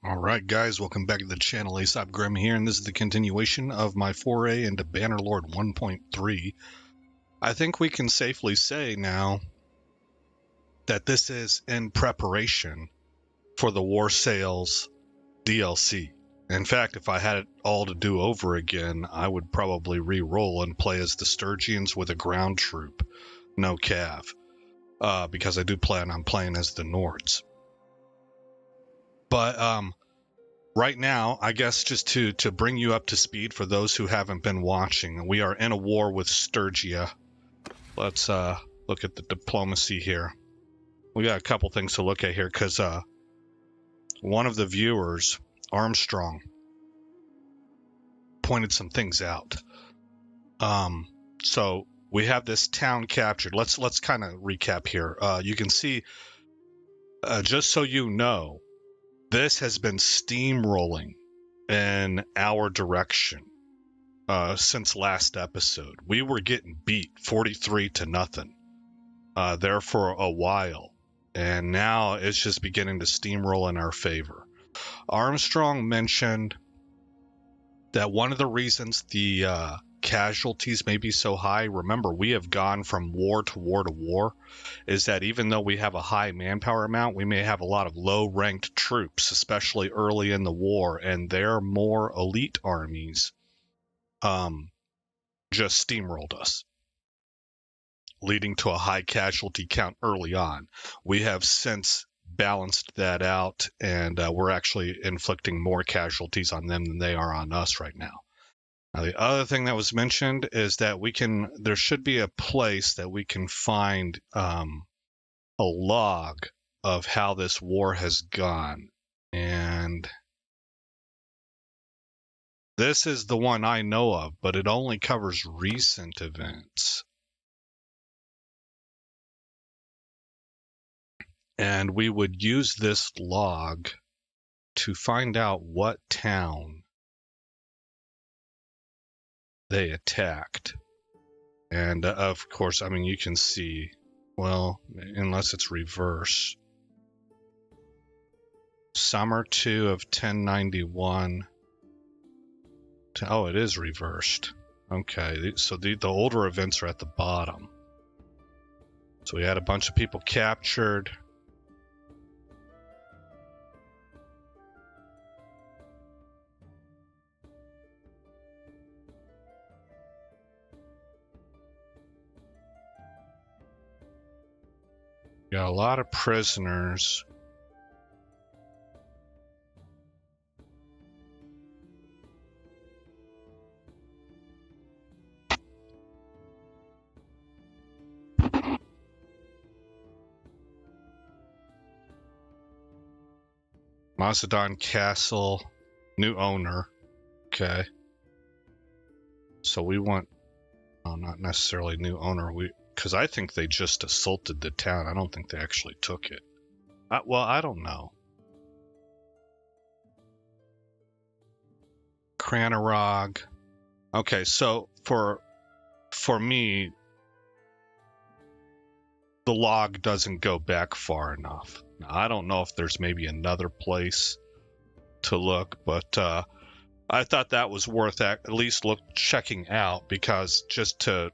Alright guys, welcome back to the channel. Aesop Grim here, and this is the continuation of my foray into Bannerlord 1.3. I think we can safely say now that this is in preparation for the War Sales DLC. In fact, if I had it all to do over again, I would probably re-roll and play as the Sturgians with a ground troop, no cav, because I do plan on playing as the Nords. But, right now, I guess just to bring you up to speed for those who haven't been watching, we are in a war with Sturgia. Let's look at the diplomacy here. We got a couple things to look at here because one of the viewers, Armstrong, pointed some things out. So we have this town captured. Let's kind of recap here. You can see, just so you know, this has been steamrolling in our direction since last episode. We were getting beat 43-0 there for a while, and now it's just beginning to steamroll in our favor. Armstrong mentioned that one of the reasons the casualties may be so high, remember, we have gone from war to war to war, is that even though we have a high manpower amount, we may have a lot of low-ranked troops, especially early in the war, and their more elite armies just steamrolled us, leading to a high casualty count early on. We have since balanced that out, and we're actually inflicting more casualties on them than they are on us right now. Now, the other thing that was mentioned is that there should be a place that we can find a log of how this war has gone. And this is the one I know of, but it only covers recent events. And we would use this log to find out what town they attacked. And of course, I mean, you can see, well, unless it's reverse. Summer 2 of 1091. Oh, it is reversed. Okay, so the older events are at the bottom. So we had a bunch of people captured. Got a lot of prisoners. Macedon Castle, new owner. Okay. So we want, well, not necessarily new owner. Because I think they just assaulted the town. I don't think they actually took it. Well, I don't know. Cranarog. Okay, so for me, the log doesn't go back far enough. Now, I don't know if there's maybe another place to look, but I thought that was worth at least checking out, because just to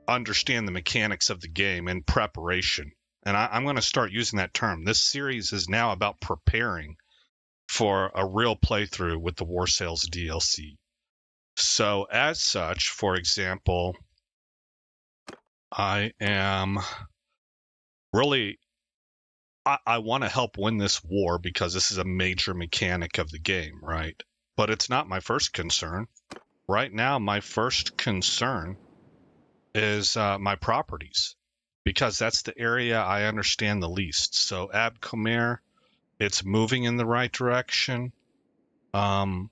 understand the mechanics of the game in preparation. And I'm going to start using that term. This series is now about preparing for a real playthrough with the War Sales DLC. So as such, for example, I am really, I want to help win this war because this is a major mechanic of the game, right? But it's not my first concern. Right now, my first concern is my properties, because that's the area I understand the least. So Ab Comer, it's moving in the right direction, but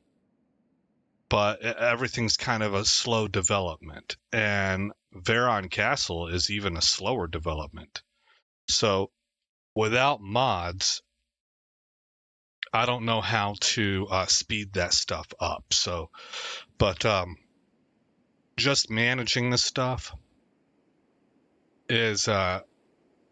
everything's kind of a slow development, and Veron Castle is even a slower development. So without mods, I don't know how to speed that stuff up. So, but just managing the stuff is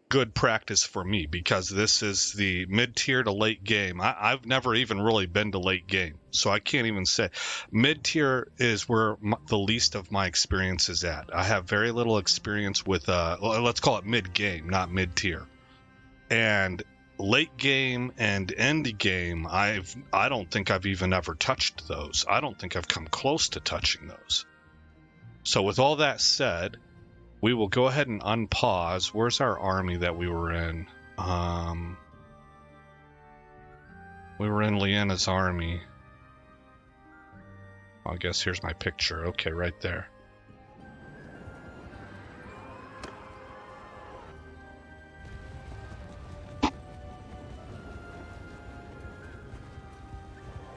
good practice for me because this is the mid-tier to late game. I've never even really been to late game, so I can't even say. Mid-tier is where the least of my experience is at. I have very little experience with, let's call it mid-game, not mid-tier. And late game and end game, I don't think I've even ever touched those. I don't think I've come close to touching those. So with all that said, we will go ahead and unpause. Where's our army that we were in? We were in Leanna's army. I guess here's my picture. Okay, right there.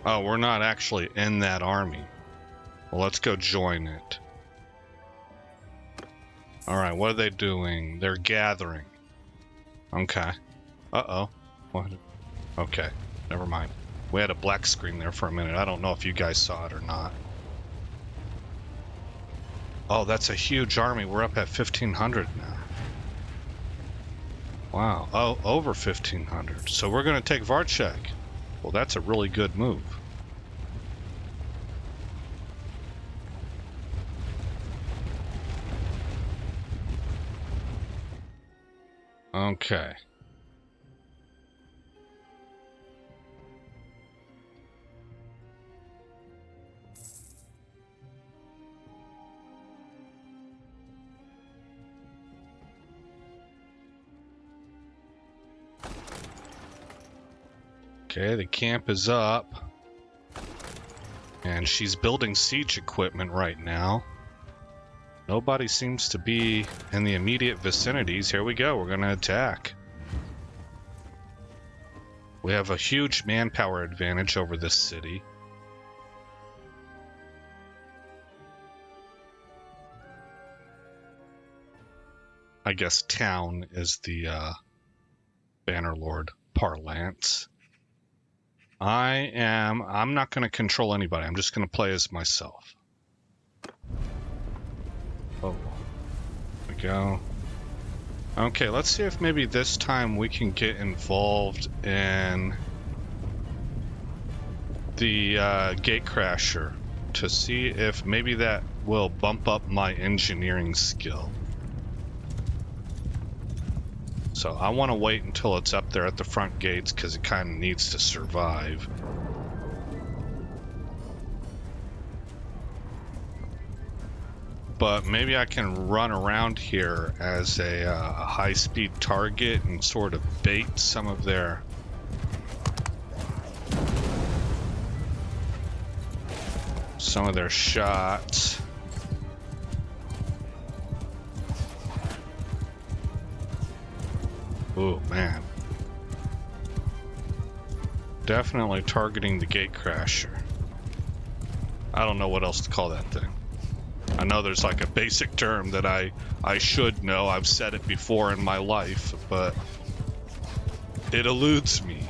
Oh, we're not actually in that army. Well, let's go join it. Alright, what are they doing? They're gathering. Okay. Uh-oh. What? Okay, never mind. We had a black screen there for a minute. I don't know if you guys saw it or not. Oh, that's a huge army. We're up at 1,500 now. Wow. Oh, over 1,500. So we're going to take Varchek. Well, that's a really good move. Okay. Okay, the camp is up. And she's building siege equipment right now. Nobody seems to be in the immediate vicinities. Here we go, we're gonna attack. We have a huge manpower advantage over this city. I guess town is the Bannerlord parlance. I'm not going to control anybody. I'm just going to play as myself. Oh, there we go. Okay, let's see if maybe this time we can get involved in the Gatecrasher to see if maybe that will bump up my engineering skill. So I want to wait until it's up there at the front gates because it kind of needs to survive. But maybe I can run around here as a high-speed target and sort of bait some of their shots. Oh man. Definitely targeting the Gatecrasher. I don't know what else to call that thing. I know there's like a basic term that I should know. I've said it before in my life, but it eludes me.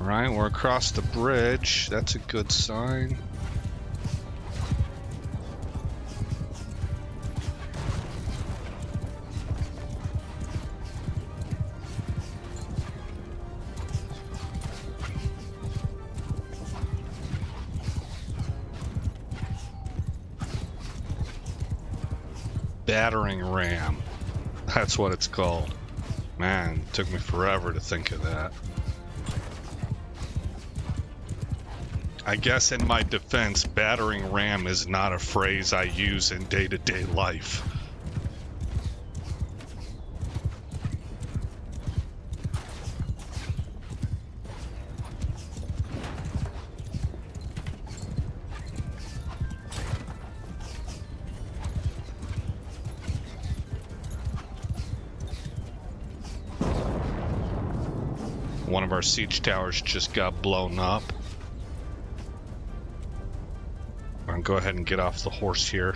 Alright, we're across the bridge. That's a good sign. Battering ram. That's what it's called. Man, it took me forever to think of that. I guess in my defense, battering ram is not a phrase I use in day-to-day life. One of our siege towers just got blown up. I'm gonna go ahead and get off the horse here.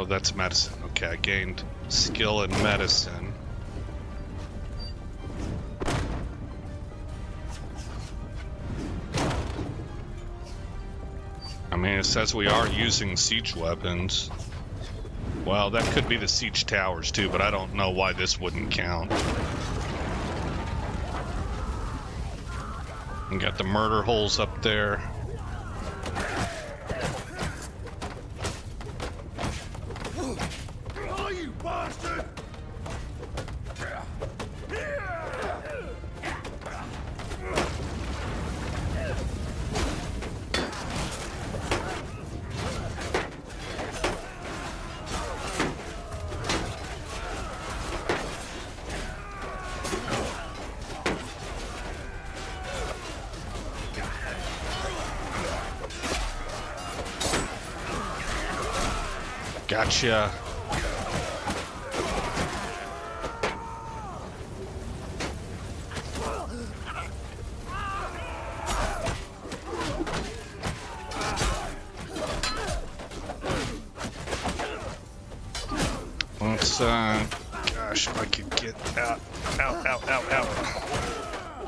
Oh, that's medicine. Okay, I gained skill in medicine. I mean, it says we are using siege weapons. Well, that could be the siege towers too, but I don't know why this wouldn't count. We got the murder holes up there. Oh, you bastard! Gotcha. Let's, gosh, if I could get out.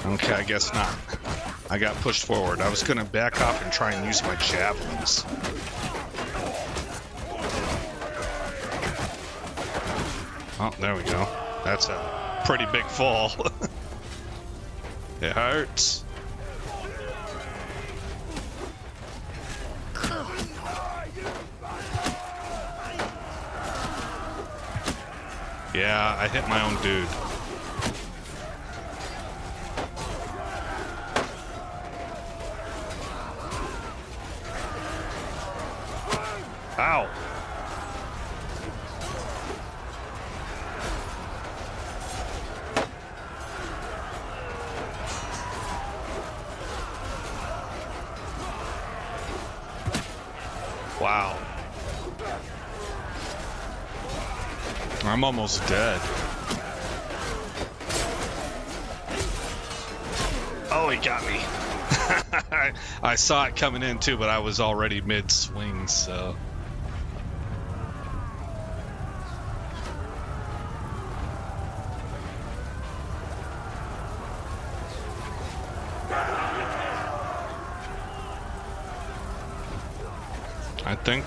Okay, I guess not. I got pushed forward. I was gonna back off and try and use my javelins. Oh, there we go. That's a pretty big fall. It hurts. Yeah, I hit my own dude. Ow. Wow. I'm almost dead. Oh, he got me. I saw it coming in too, but I was already mid-swing, so... I think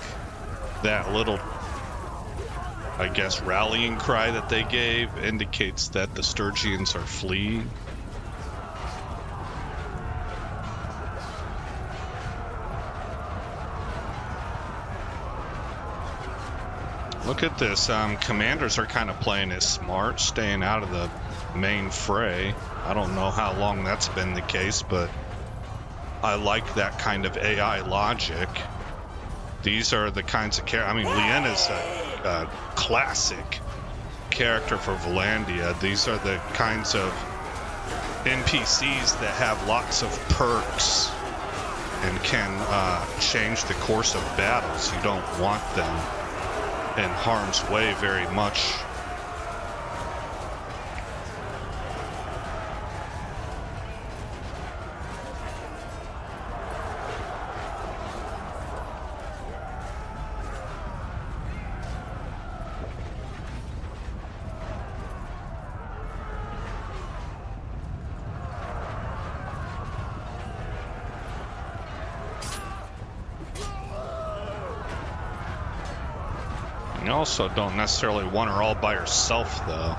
that little, I guess, rallying cry that they gave indicates that the Sturgians are fleeing. Look at this. Commanders are kind of playing it smart, staying out of the main fray. I don't know how long that's been the case, but I like that kind of AI logic. These are the kinds of characters. I mean, Lien is a classic character for Vlandia. These are the kinds of NPCs that have lots of perks and can change the course of battles. You don't want them in harm's way very much. You also don't necessarily want her all by herself, though.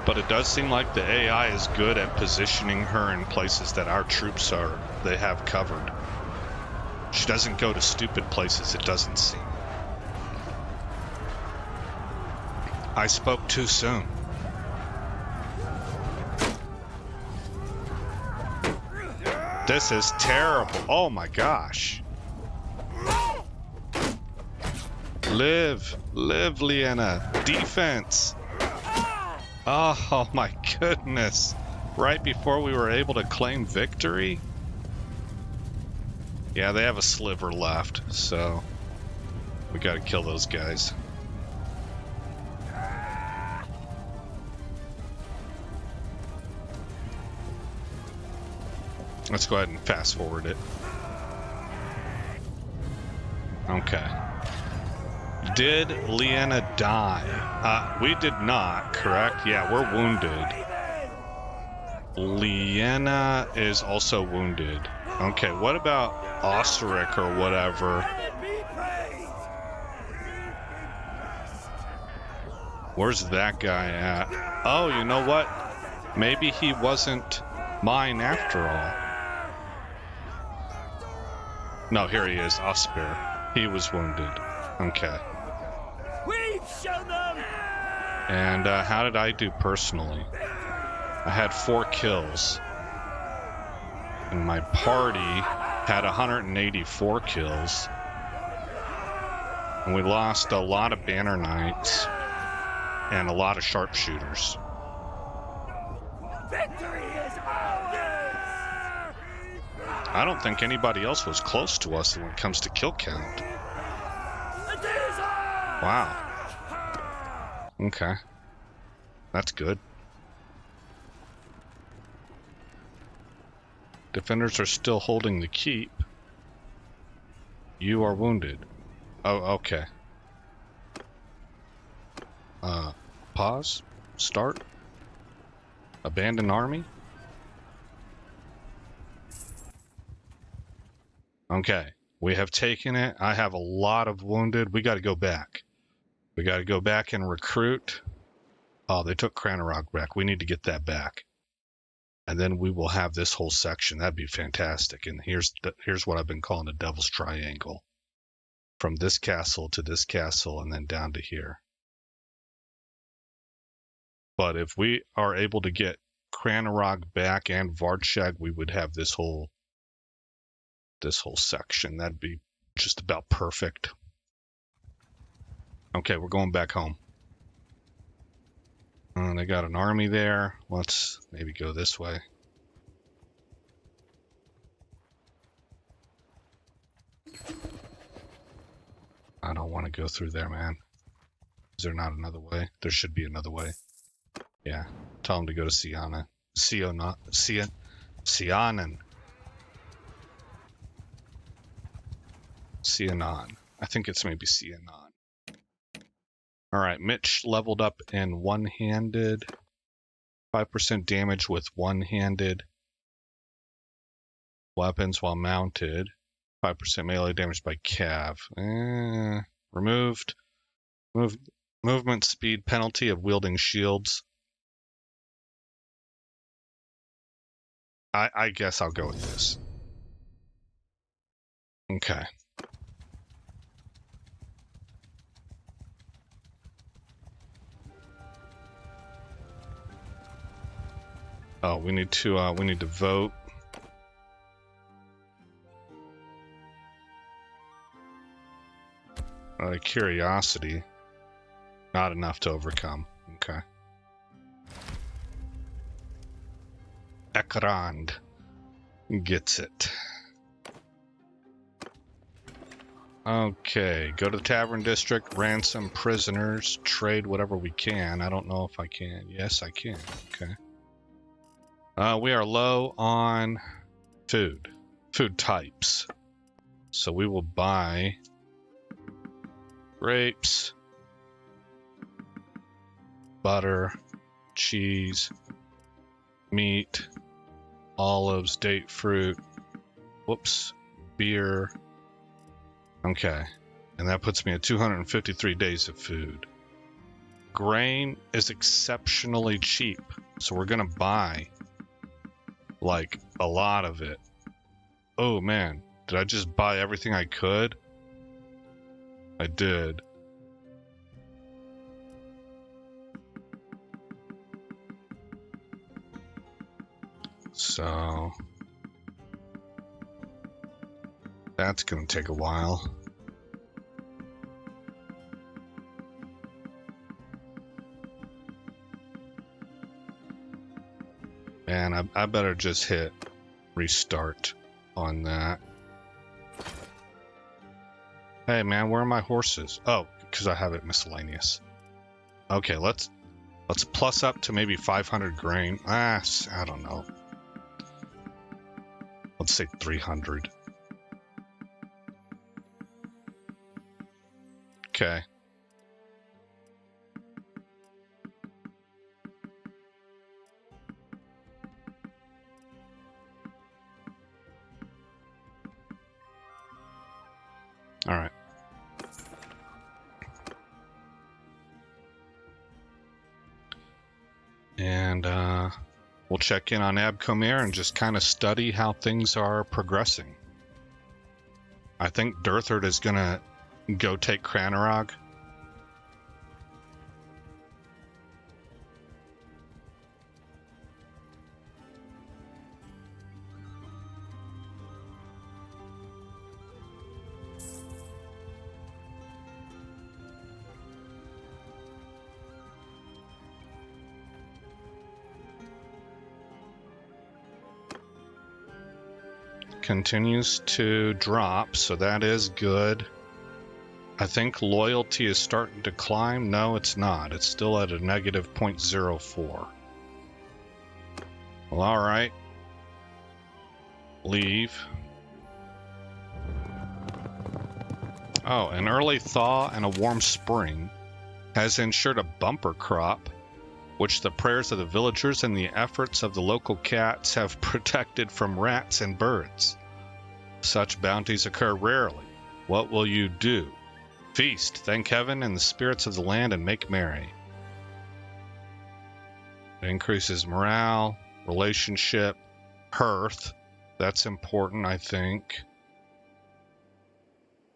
But it does seem like the AI is good at positioning her in places that our troops they have covered. She doesn't go to stupid places, it doesn't seem. I spoke too soon. This is terrible. Oh my gosh. Live, Liena. Defense. Oh my goodness. Right before we were able to claim victory? Yeah, they have a sliver left, so we gotta kill those guys. Let's go ahead and fast forward it. Okay. Did Leanna die? We did not, correct? Yeah, we're wounded. Leanna is also wounded. Okay, what about Osteric or whatever? Where's that guy at? Oh, you know what? Maybe he wasn't mine after all. No, here he is, Osper. He was wounded. Okay. We've shown them. And how did I do personally? I had 4 kills. And my party had 184 kills. And we lost a lot of Banner Knights and a lot of sharpshooters. Victory is ours. I don't think anybody else was close to us when it comes to kill count. Wow. Okay. That's good. Defenders are still holding the keep. You are wounded. Oh, okay. Pause. Start. Abandon army. Okay. We have taken it. I have a lot of wounded. We got to go back. We got to go back and recruit. Oh, they took Cranarog back. We need to get that back. And then we will have this whole section. That'd be fantastic. And here's what I've been calling the Devil's Triangle. From this castle to this castle and then down to here. But if we are able to get Cranarog back and Vardshag, we would have this whole section. That'd be just about perfect. Okay, we're going back home. They got an army there. Let's maybe go this way. I don't want to go through there, man. Is there not another way? There should be another way. Yeah. Tell them to go to Sianan. Sianan. I think it's maybe Sianan. Alright, Mitch leveled up in one-handed. 5% damage with one-handed weapons while mounted. 5% melee damage by cav. Removed. Movement speed penalty of wielding shields. I guess I'll go with this. Okay. Oh, we need to vote. Curiosity. Not enough to overcome. Okay. Ekrand gets it. Okay, go to the tavern district, ransom prisoners, trade whatever we can. I don't know if I can. Yes, I can. Okay. We are low on food types. So we will buy grapes, butter, cheese, meat, olives, date fruit, beer. Okay, and that puts me at 253 days of food. Grain is exceptionally cheap, so we're gonna buy like a lot of it. Oh man, did I just buy everything I could? I did. So that's gonna take a while. And I better just hit restart on that. Hey man, where are my horses? Oh, because I have it miscellaneous. Okay, let's plus up to maybe 500 grain. I don't know. Let's say 300. Okay. All right. And we'll check in on Abkomir and just kind of study how things are progressing. I think Durthard is going to go take Cranarog. Continues to drop, so that is good. I think loyalty is starting to climb. No, it's not. It's still at a negative 0.04. Well, all right. Leave. Oh, an early thaw and a warm spring has ensured a bumper crop, which the prayers of the villagers and the efforts of the local cats have protected from rats and birds. Such bounties occur rarely. What will you do? Feast, thank heaven and the spirits of the land, and make merry. It increases morale, relationship, hearth. That's important, I think.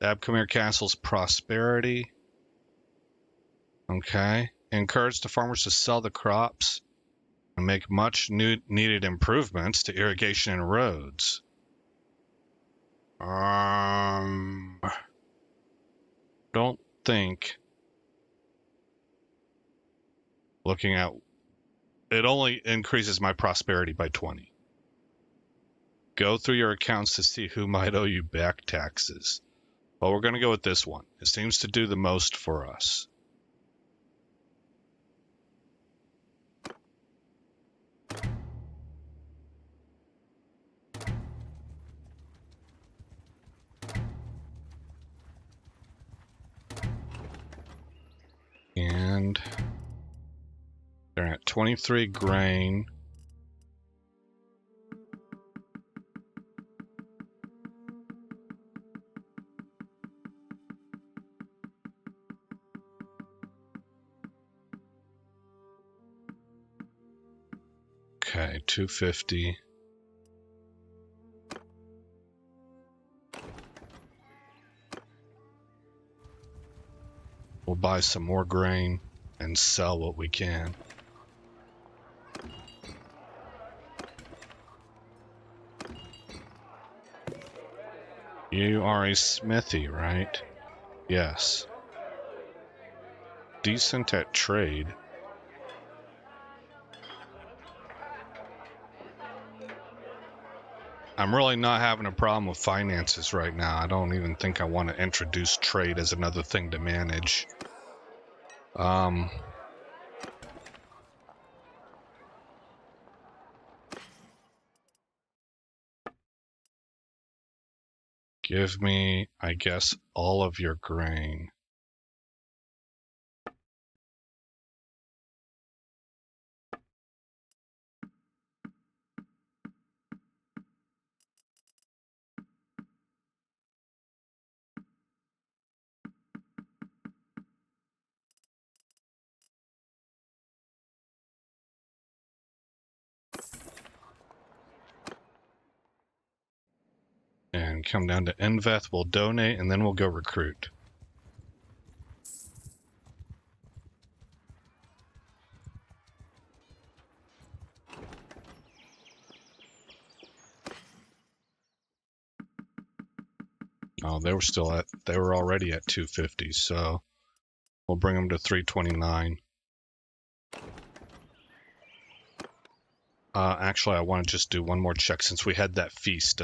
Abkomir Castle's prosperity. Okay. Encourage the farmers to sell the crops and make much needed improvements to irrigation and roads. Don't think. Looking at it only increases my prosperity by 20. Go through your accounts to see who might owe you back taxes. Well, we're going to go with this one. It seems to do the most for us. And they're at 23 grain. Okay, 250. We'll buy some more grain and sell what we can. You are a smithy, right? Yes. Decent at trade. I'm really not having a problem with finances right now. I don't even think I want to introduce trade as another thing to manage. Give me, I guess, all of your grain. And come down to Enveth, we'll donate, and then we'll go recruit. Oh, they were already at 250, so we'll bring them to 329. Actually, I want to just do one more check since we had that feast.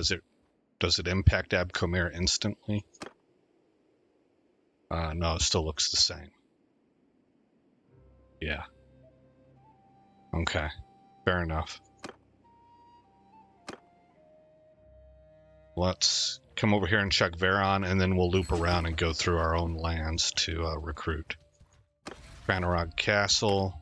Does it impact Abkomir instantly? No, it still looks the same. Yeah. Okay. Fair enough. Let's come over here and check Veron, and then we'll loop around and go through our own lands to recruit. Bannerlord Castle.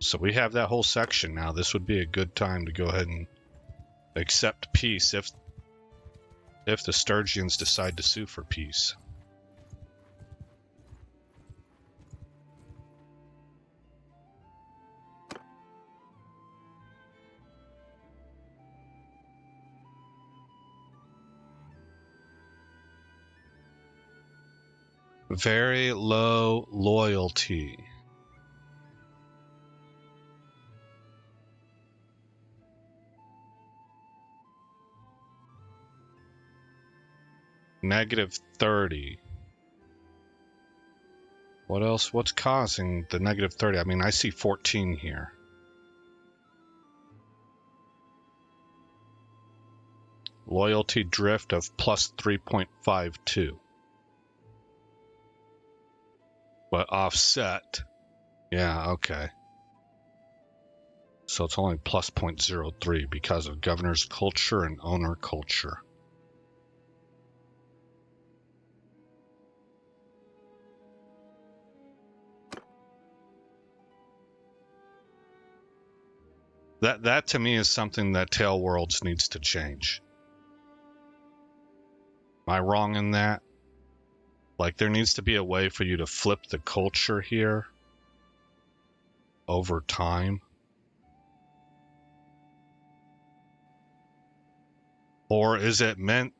So we have that whole section now. This would be a good time to go ahead and accept peace if the Sturgians decide to sue for peace. Very low loyalty. -30. What else? What's causing the -30? I mean, I see 14 here. Loyalty drift of +3.52. But offset. Yeah, okay. So it's only +0.03 because of governor's culture and owner culture. That to me is something that Tail Worlds needs to change. Am I wrong in that? Like, there needs to be a way for you to flip the culture here over time. Or is it meant...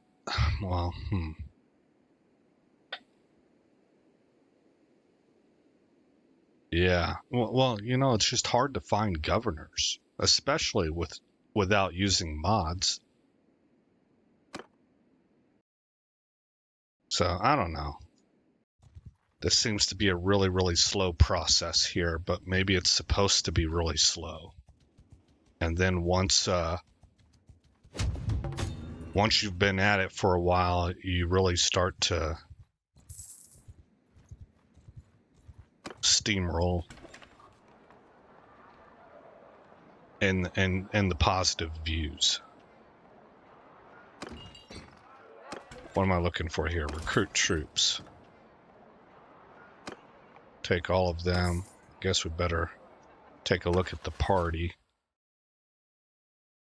Well, Yeah. Well, you know, it's just hard to find governors, especially without using mods. So, I don't know. This seems to be a really, really slow process here, but maybe it's supposed to be really slow. And then once you've been at it for a while, you really start to steamroll in the positive views. What am I looking for here? Recruit troops. Take all of them. Guess we better take a look at the party.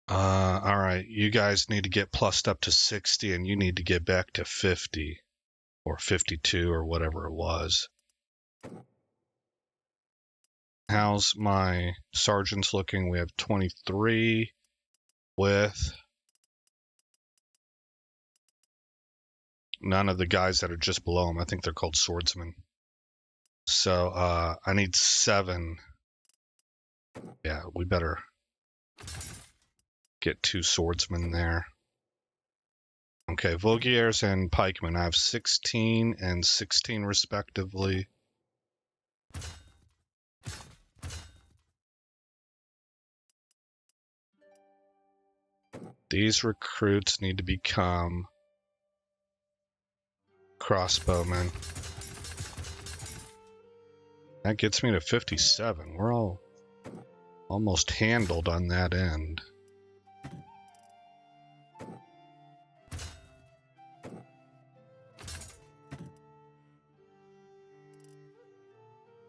All right, you guys need to get plussed up to 60, and you need to get back to 50 or 52 or whatever it was. How's my sergeants looking? We have 23 with none of the guys that are just below them. I think they're called swordsmen. So I need 7. Yeah, we better get 2 swordsmen there. Okay, Vogiers and pikemen. I have 16 and 16 respectively. These recruits need to become crossbowmen. That gets me to 57. We're all almost handled on that end.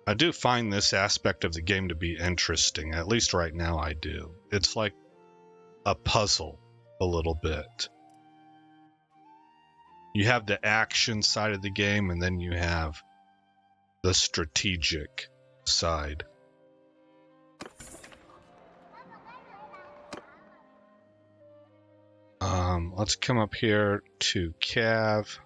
I do find this aspect of the game to be interesting. At least right now I do. It's like a puzzle a little bit. You have the action side of the game, and then you have the strategic side. Let's come up here to Cav.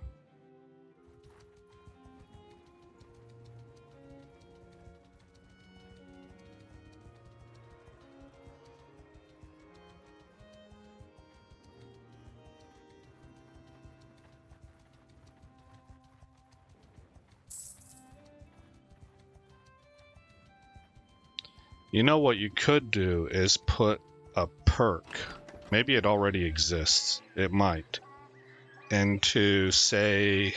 You know what you could do is put a perk. Maybe it already exists. It might. Into, say,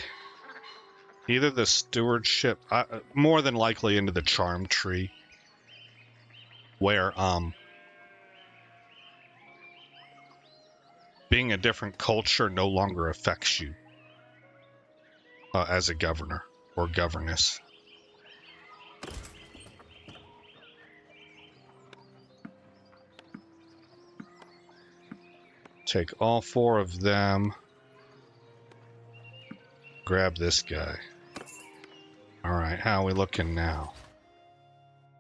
Either the stewardship, more than likely into the charm tree, where being a different culture no longer affects you as a governor or governess. Take all 4 of them. Grab this guy. Alright, how are we looking now?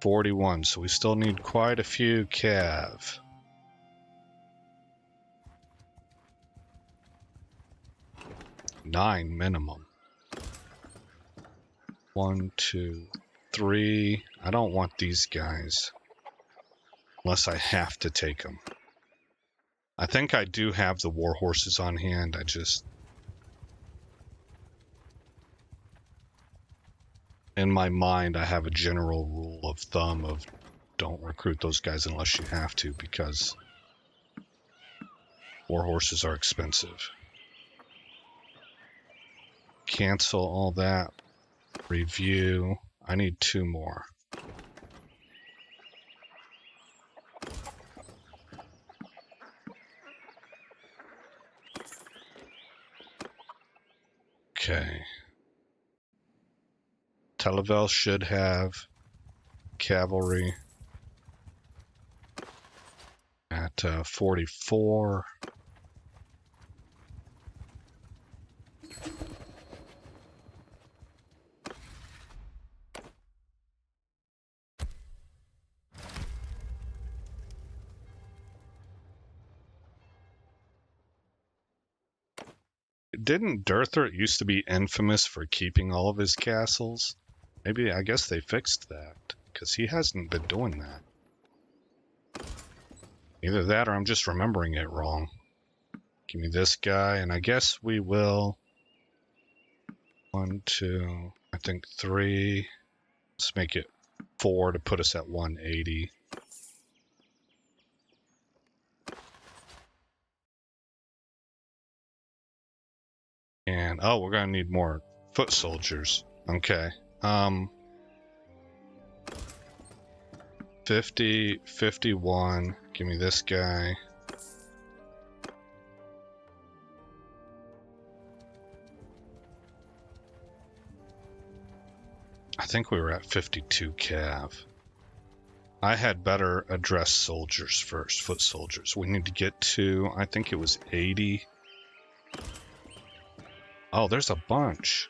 41, so we still need quite a few cav. Nine minimum. 1, 2, 3. I don't want these guys. Unless I have to take them. I think I do have the war horses on hand. I just... in my mind, I have a general rule of thumb of don't recruit those guys unless you have to, because war horses are expensive. Cancel all that. Review. I need 2 more. Okay. Televel should have cavalry at 44. Didn't Durthert used to be infamous for keeping all of his castles? Maybe, I guess they fixed that, because he hasn't been doing that. Either that or I'm just remembering it wrong. Give me this guy, and I guess we will... 1, 2, I think 3. Let's make it 4 to put us at 180. And, oh, we're gonna need more foot soldiers. Okay. 50, 51. Give me this guy. I think we were at 52 cav. I had better address soldiers first, foot soldiers. We need to get to, I think it was 80. Oh, there's a bunch.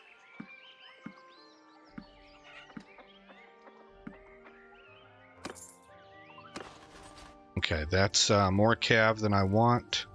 Okay, that's more cav than I want.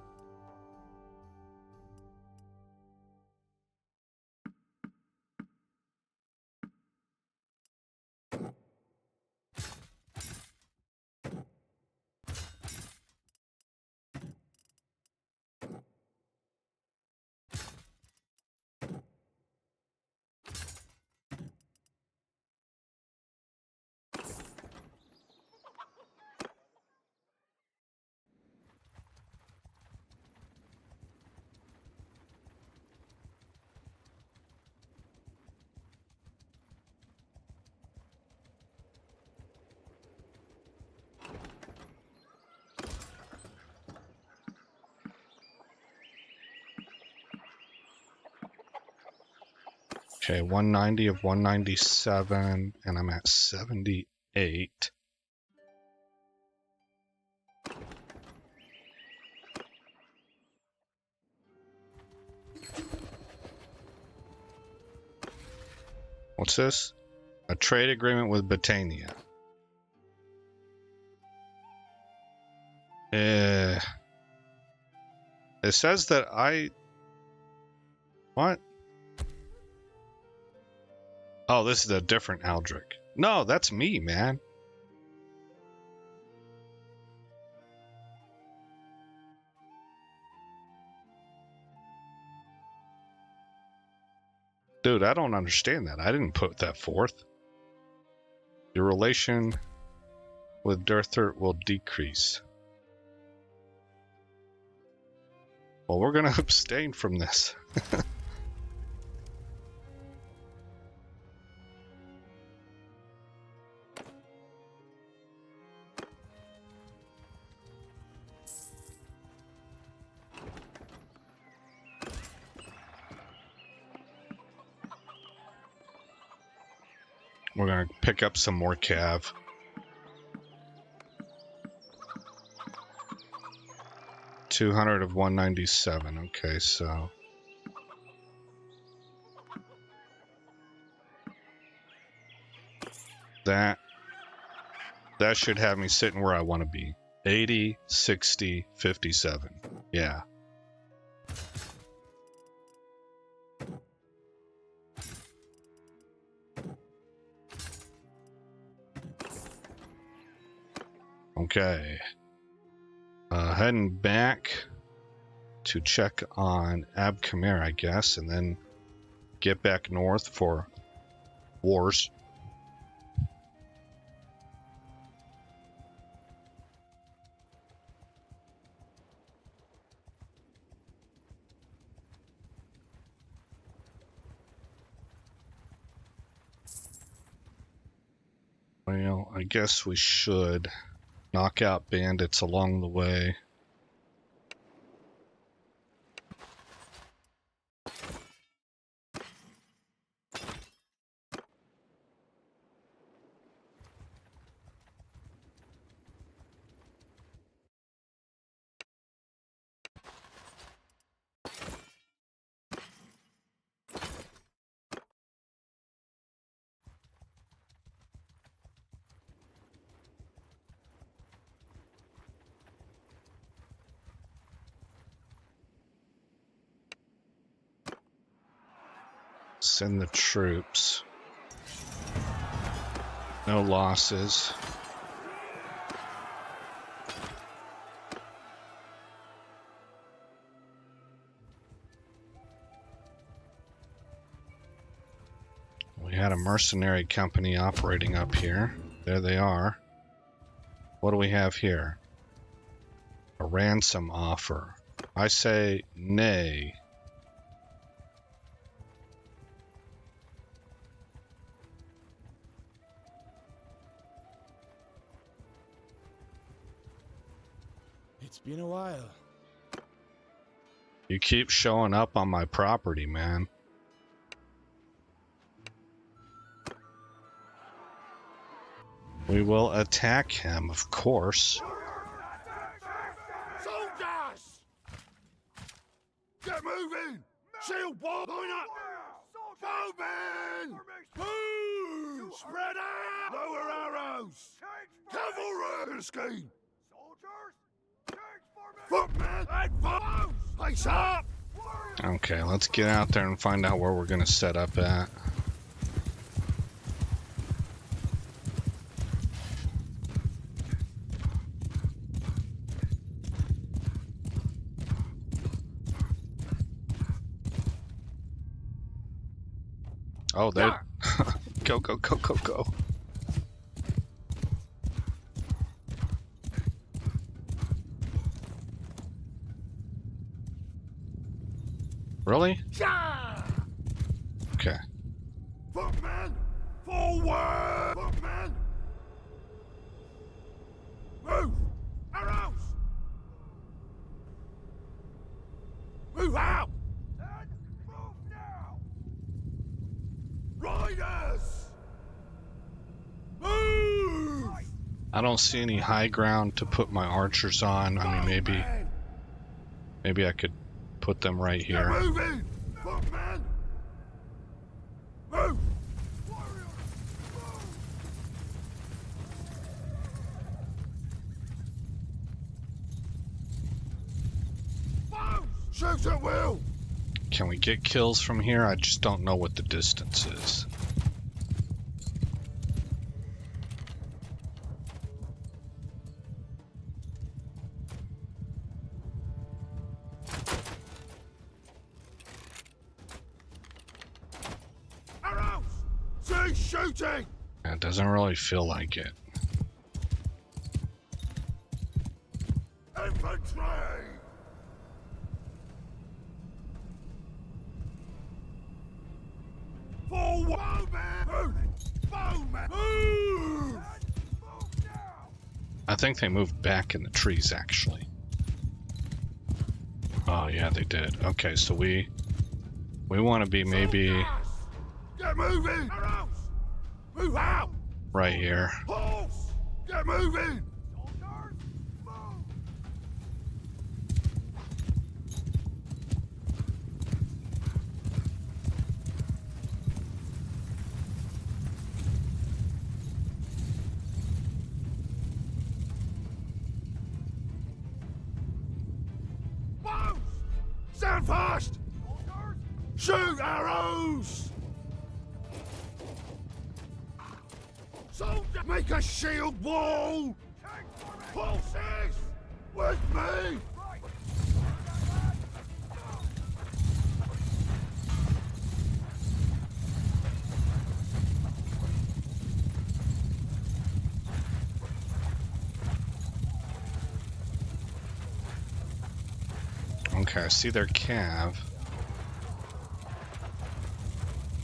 Okay, 190 of 197, and I'm at 78. What's this? A trade agreement with Britania. It says that What? Oh, this is a different Aldrich. No, that's me, man. Dude, I don't understand that. I didn't put that forth. Your relation with Durthert will decrease. Well, we're going to abstain from this. We're gonna pick up some more cav. $200 of 197. Okay, so that should have me sitting where I want to be. 80, 60, 57. Yeah. Okay. Heading back to check on Ab Khmer, I guess, and then get back north for wars. Well, I guess we should knock out bandits along the way. Send the troops. No losses. We had a mercenary company operating up here. There they are. What do we have here? A ransom offer. I say nay. It's been a while. You keep showing up on my property, man. We will attack him, of course. Soldiers! Get moving! Shield wall! Line up! Bowmen! Move! Spread out! Lower arrows! Cavalry! Scheme! Footmen! Advance! Face up! Okay, let's get out there and find out where we're gonna set up at. Oh, there. Go, go, go, go, go. Really? Okay. Footmen! Forward! Footmen! Move! Arrows! Move out! And move now! Riders! Move! I don't see any high ground to put my archers on. I mean, maybe I could put them right here. Get moving! Footmen! Move! Shoot at will! Can we get kills from here? I just don't know what the distance is. Arrows! Cease shooting! It doesn't really feel like it. Infantry! Forward! Bowman! Bowman! Move! I think they moved back in the trees, actually. Oh, yeah, they did. Okay, so we want to be maybe... Get moving! Arrows! Who how? right here. Horse! Get moving! Bows! Stand fast! Shoot arrows! Soldier, make a shield wall! Horses! With me! Okay, I see their cav.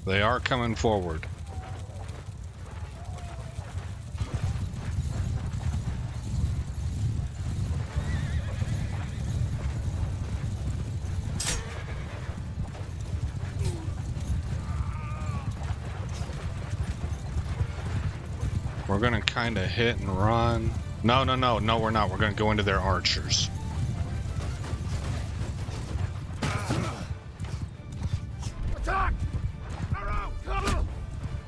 They are coming forward. We're gonna kind of hit and run. No, we're not. We're gonna go into their archers. Attack! Arrow! Cover!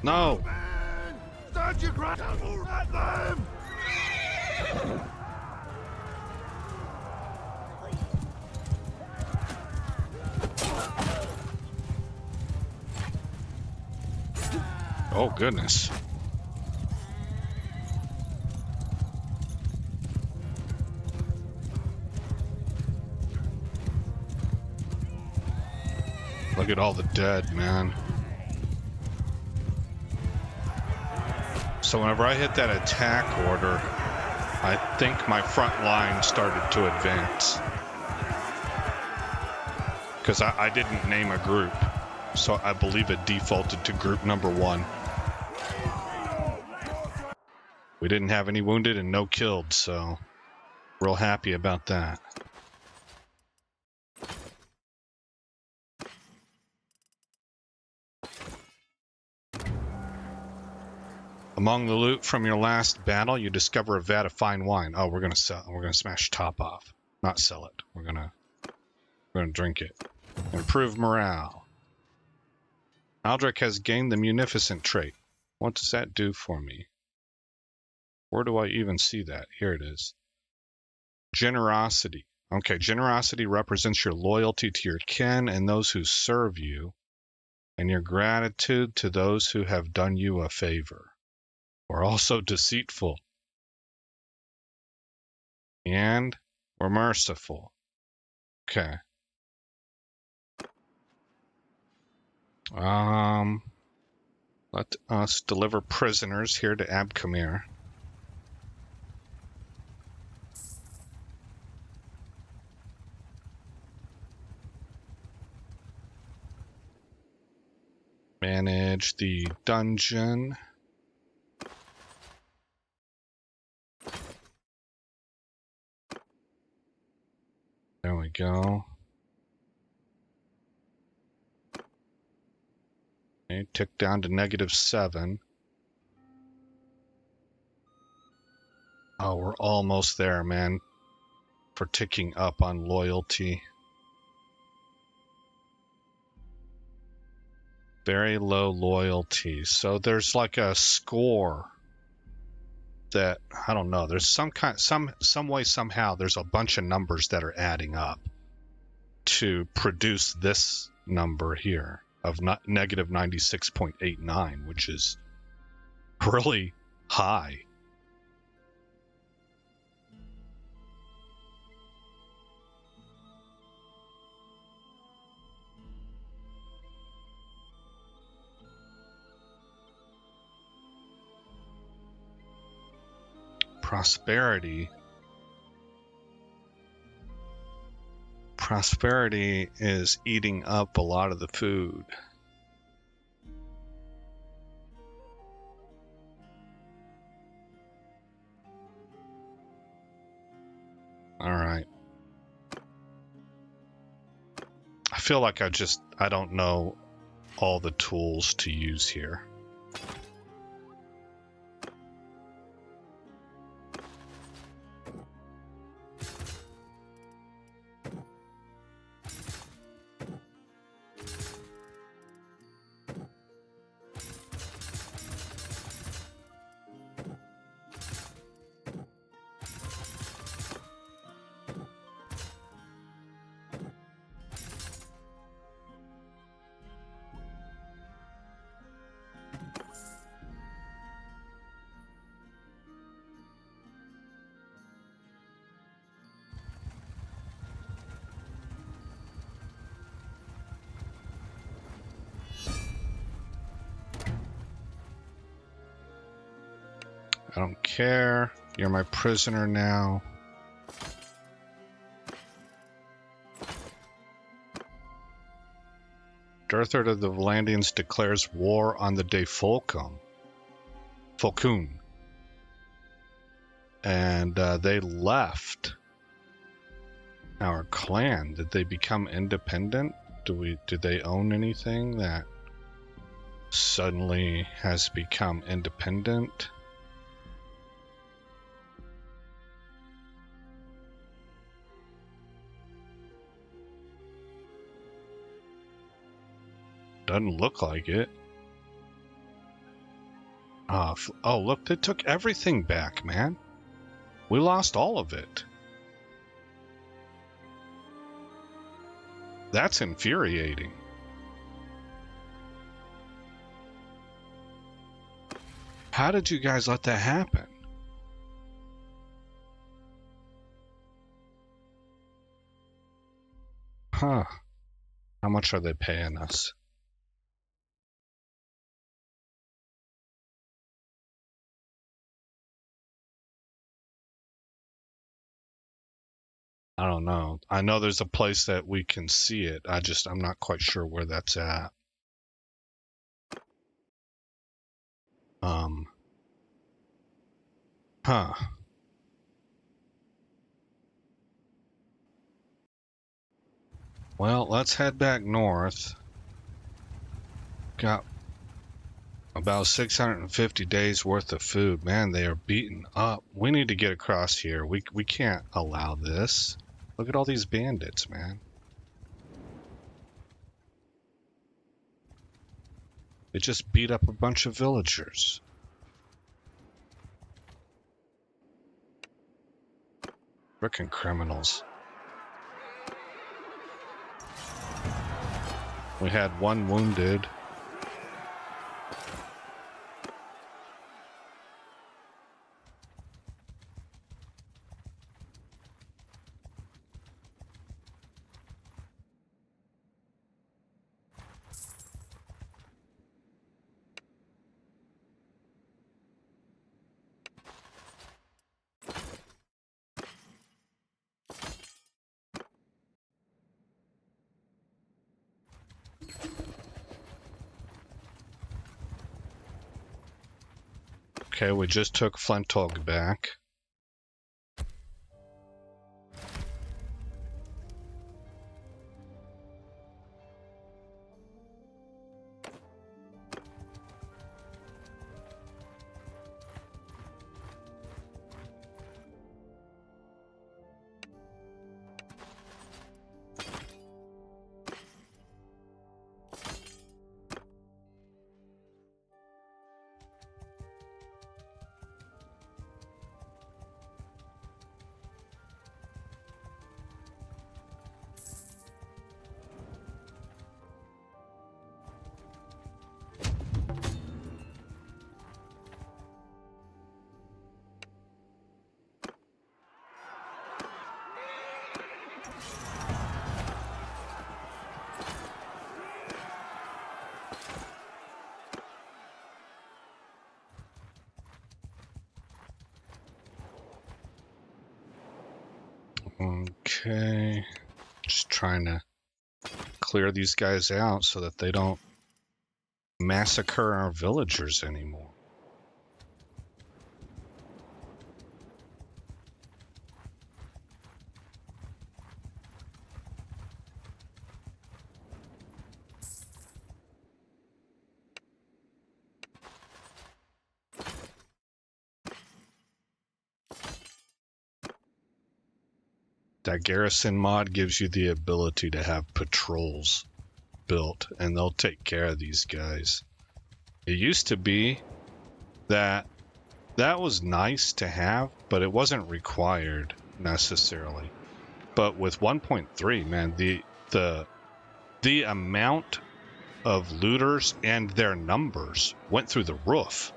No! Man! Stand your ground! Cover at them! Oh, goodness. Look at all the dead, man. So whenever I hit that attack order, I think my front line started to advance. Because I didn't name a group. So I believe it defaulted to group number 1. We didn't have any wounded and no killed, so real happy about that. Among the loot from your last battle, you discover a vat of fine wine. Oh, we're gonna sell. We're gonna smash top off, not sell it. We're gonna drink it. Improve morale. Aldrich has gained the munificent trait. What does that do for me? Where do I even see that? Here it is. Generosity. Okay, generosity represents your loyalty to your kin and those who serve you, and your gratitude to those who have done you a favor. We're also deceitful. And we're merciful. Okay. Let us deliver prisoners here to Abkamir. Manage the dungeon. There we go. Okay, tick down to -7. Oh, we're almost there, man. For ticking up on loyalty. Very low loyalty. So there's like a score that, I don't know, there's some way, somehow, there's a bunch of numbers that are adding up to produce this number here of -96.89, which is really high. Prosperity. Prosperity is eating up a lot of the food. All right. I feel like I don't know all the tools to use here. I don't care. You're my prisoner now. Durthard of the Vlandians declares war on the De Falcon. And they left our clan. Did they become independent? Did they own anything that suddenly has become independent? Doesn't look like it. Oh, look, they took everything back, man. We lost all of it. That's infuriating. How did you guys let that happen? Huh. How much are they paying us? I don't know. I know there's a place that we can see it. I'm not quite sure where that's at. Huh. Well, let's head back north. Got about 650 days worth of food. Man, they are beaten up. We need to get across here. We can't allow this. Look at all these bandits, man. They just beat up a bunch of villagers. Frickin' criminals. We had one wounded. Okay, we just took Flintog back. Okay, just trying to clear these guys out so that they don't massacre our villagers anymore. That garrison mod gives you the ability to have patrols built, and they'll take care of these guys. It used to be that was nice to have, but it wasn't required necessarily. But with 1.3, man, the amount of looters and their numbers went through the roof.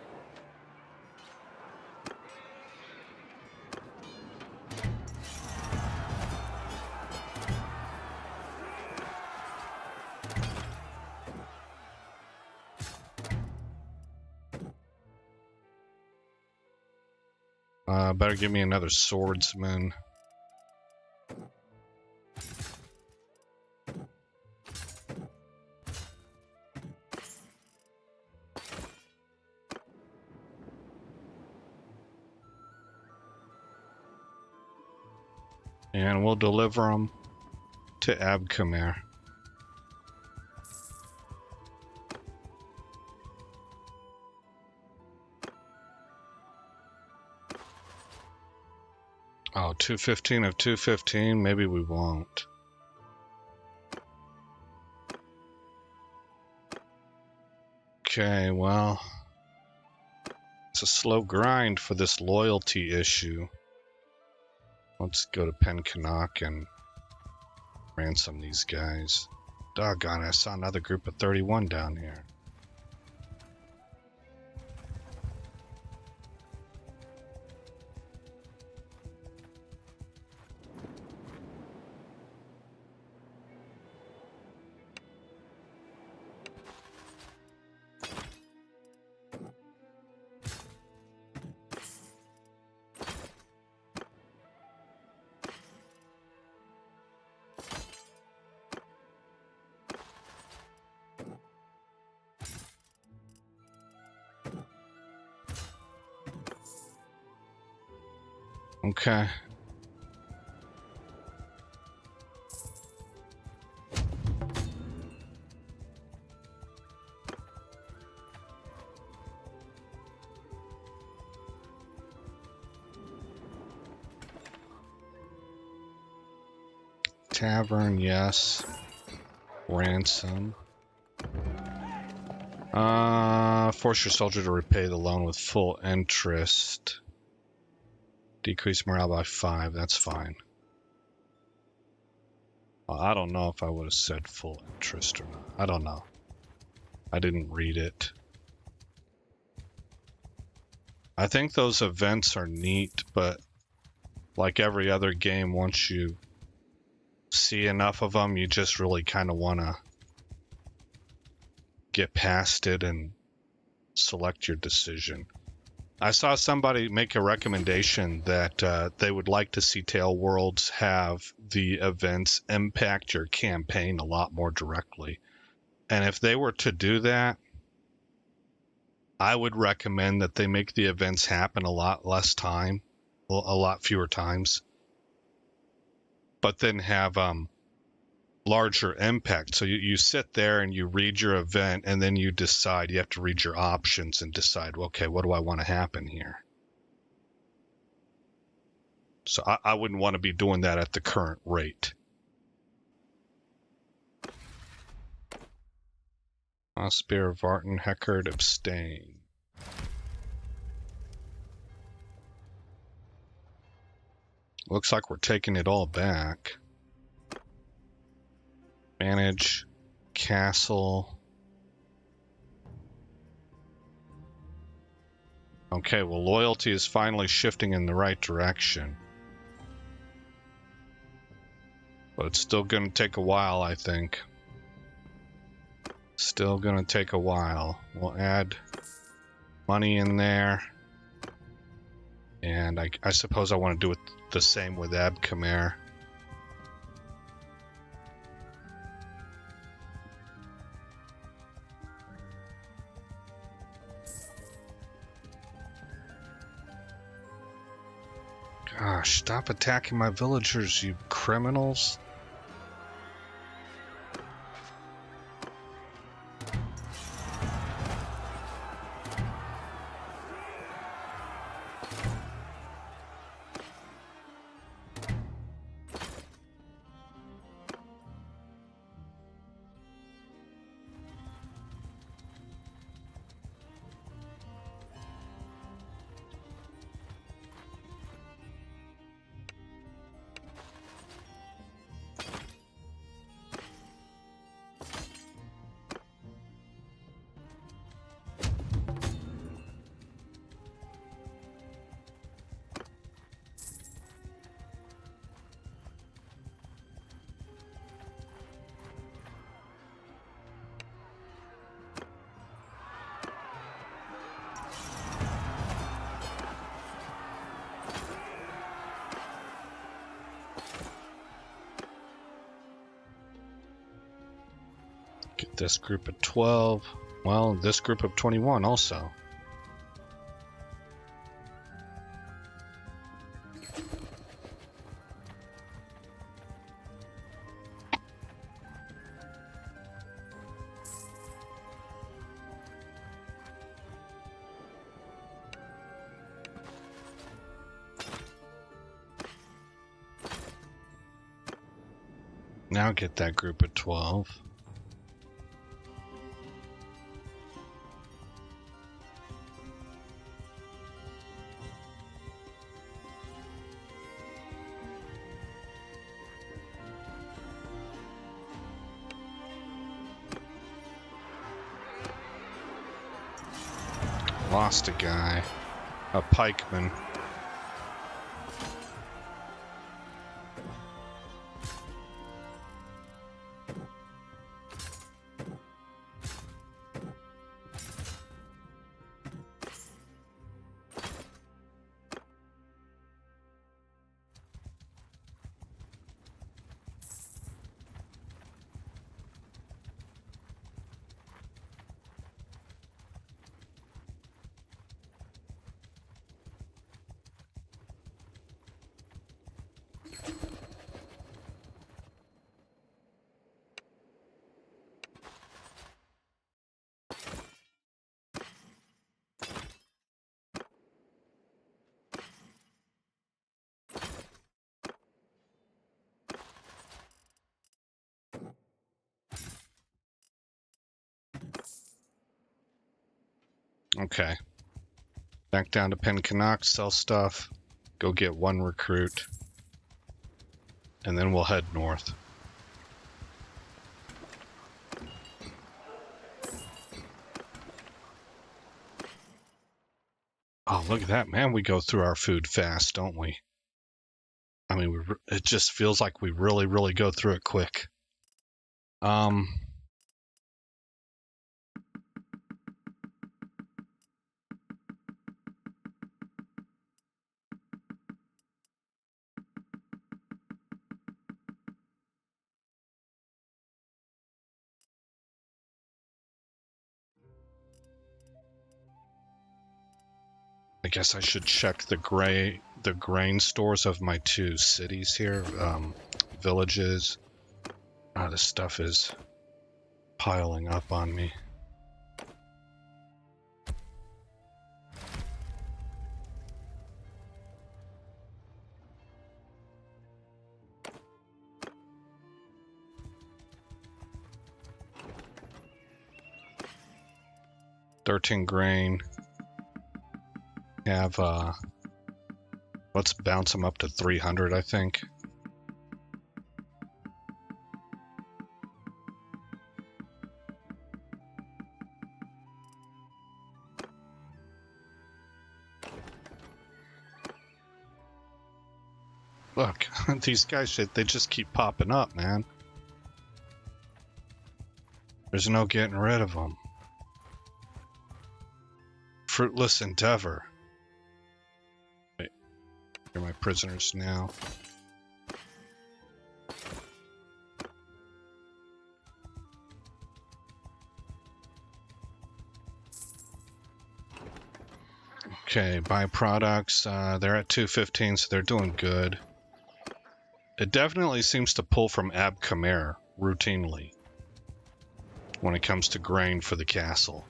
Better give me another swordsman. And we'll deliver them to Abkhmer. Oh, 215 of 215? Maybe we won't. Okay, well, it's a slow grind for this loyalty issue. Let's go to Penkanak and ransom these guys. Doggone, I saw another group of 31 down here. Okay. Tavern, yes. Ransom. Force your soldier to repay the loan with full interest. Decrease morale by 5, that's fine. Well, I don't know if I would have said full interest or not. I don't know. I didn't read it. I think those events are neat, but like every other game, once you see enough of them, you just really kind of want to get past it and select your decision. I saw somebody make a recommendation that they would like to see Tale Worlds have the events impact your campaign a lot more directly. And if they were to do that, I would recommend that they make the events happen a lot less time, a lot fewer times, but then have larger impact. So you sit there and you read your event, and then you decide, you have to read your options and decide, okay, what do I want to happen here? So I wouldn't want to be doing that at the current rate. Spear of Vartan, Heckard, abstain. Looks like we're taking it all back. Manage, castle. Okay, well, loyalty is finally shifting in the right direction. But it's still going to take a while, I think. Still going to take a while. We'll add money in there. And I suppose I want to do it the same with Abkhmer. Gosh, stop attacking my villagers, you criminals. This group of 12. Well, this group of 21 also. Now get that group of 12. Lost a guy. A pikeman. Okay. Back down to Pencanuck, sell stuff, go get one recruit, and then we'll head north. Oh, look at that, man. We go through our food fast, don't we? I mean, it just feels like we really, really go through it quick. 'I guess I should check the grain stores of my two cities here, villages. This stuff is piling up on me. $13 grain. Have let's bounce them up to 300, I think. Look, these guys, they just keep popping up, man. There's no getting rid of them. Fruitless endeavor. Wait, you're my prisoners now. Okay, byproducts, they're at 215, so they're doing good. It definitely seems to pull from Ab Khmer routinely when it comes to grain for the castle.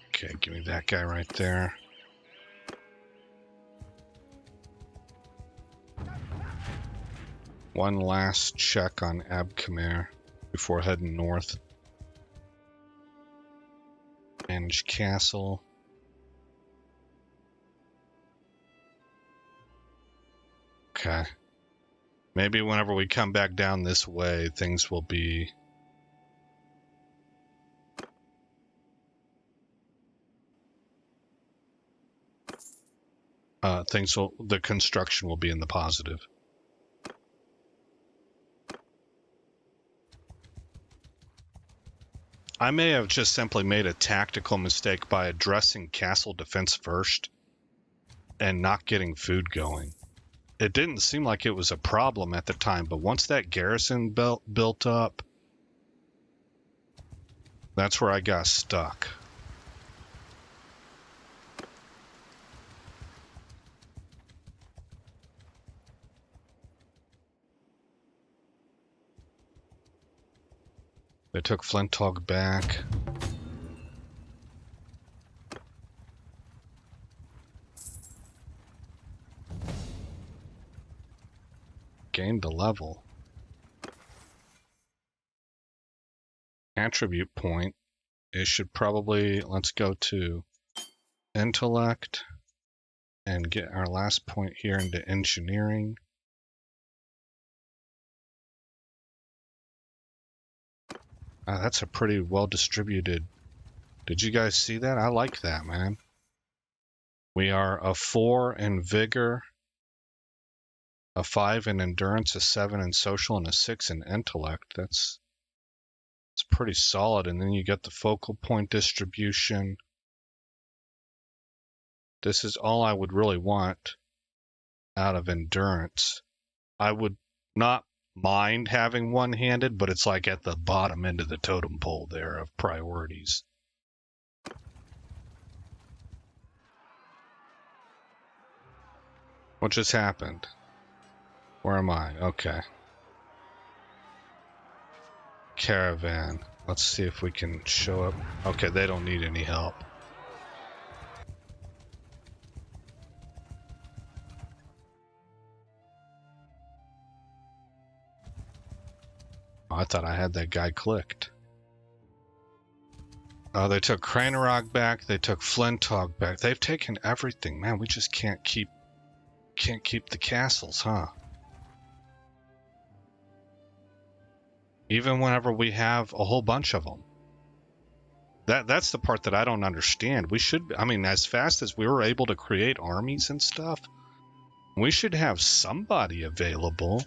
Okay, give me that guy right there. One last check on Ab Khmer before heading north. Manage castle. Okay. Maybe whenever we come back down this way, things will be... the construction will be in the positive. I may have just simply made a tactical mistake by addressing castle defense first and not getting food going. It didn't seem like it was a problem at the time, but once that garrison built up, That's where I got stuck. They took Flinthog back. Gained a level. Attribute point. It should probably, let's go to intellect and get our last point here into engineering. That's a pretty well distributed. Did you guys see that? I like that, man. We are a 4 in vigor, a 5 in endurance, a 7 in social, and a 6 in intellect. It's pretty solid. And then you get the focal point distribution. This is all I would really want out of endurance. I would not mind having one-handed, but it's like at the bottom end of the totem pole there of priorities. What just happened? Where am I? Okay. Caravan. Let's see if we can show up. Okay, they don't need any help. Oh, I thought I had that guy clicked. They took Cranerog back. They took Flinthog back. They've taken everything, man. We just can't keep the castles, huh? Even whenever we have a whole bunch of them. That's the part that I don't understand. We should, I mean, as fast as we were able to create armies and stuff, we should have somebody available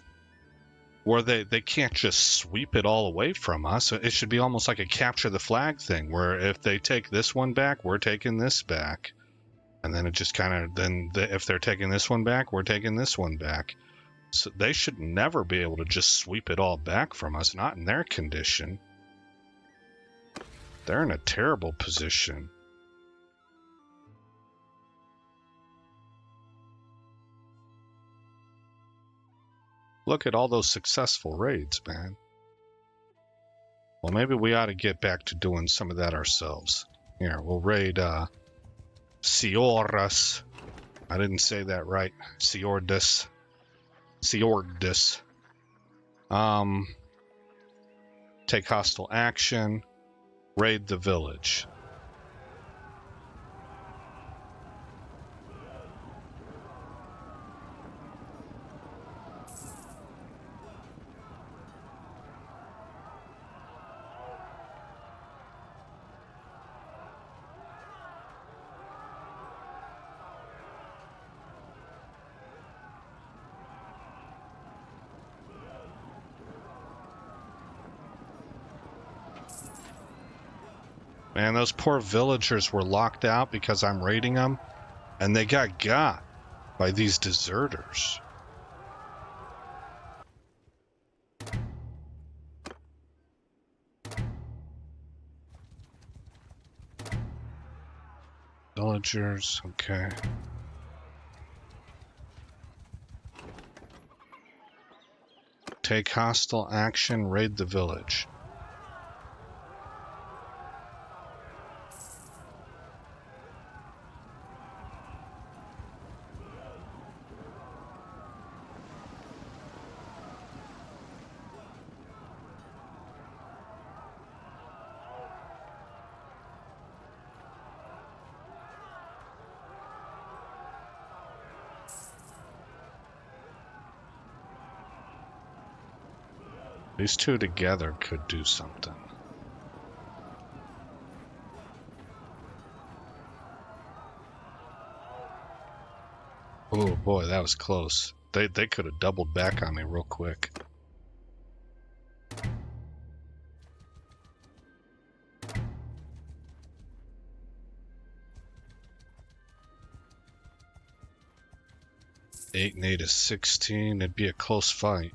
where they can't just sweep it all away from us. It should be almost like a capture the flag thing, where if they take this one back, we're taking this back. And then it just kind of, if they're taking this one back, we're taking this one back. So they should never be able to just sweep it all back from us, not in their condition. They're in a terrible position. Look at all those successful raids, man. Well, maybe we ought to get back to doing some of that ourselves. Here, we'll raid Siordas. I didn't say that right. Siordis. Siordis. Take hostile action. Raid the village. Man, those poor villagers were locked out because I'm raiding them, and they got by these deserters. Villagers, okay. Take hostile action, raid the village. These two together could do something. Oh boy, that was close. They could have doubled back on me real quick. Eight and 8 is 16. It'd be a close fight.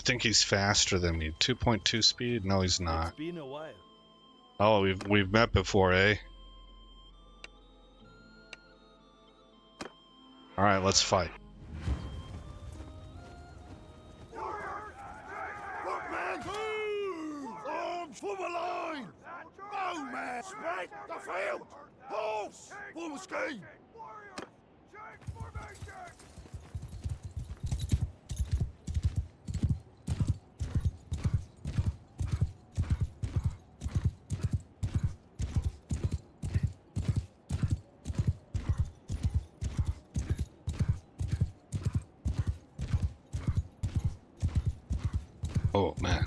think he's faster than me. 2.2 speed? No, he's not. It's been a while. Oh, we've met before, eh? All right, let's fight. Footmen! Move! Arms for the line! Bowman! Spread the field! Horse! For the scheme! Oh, man.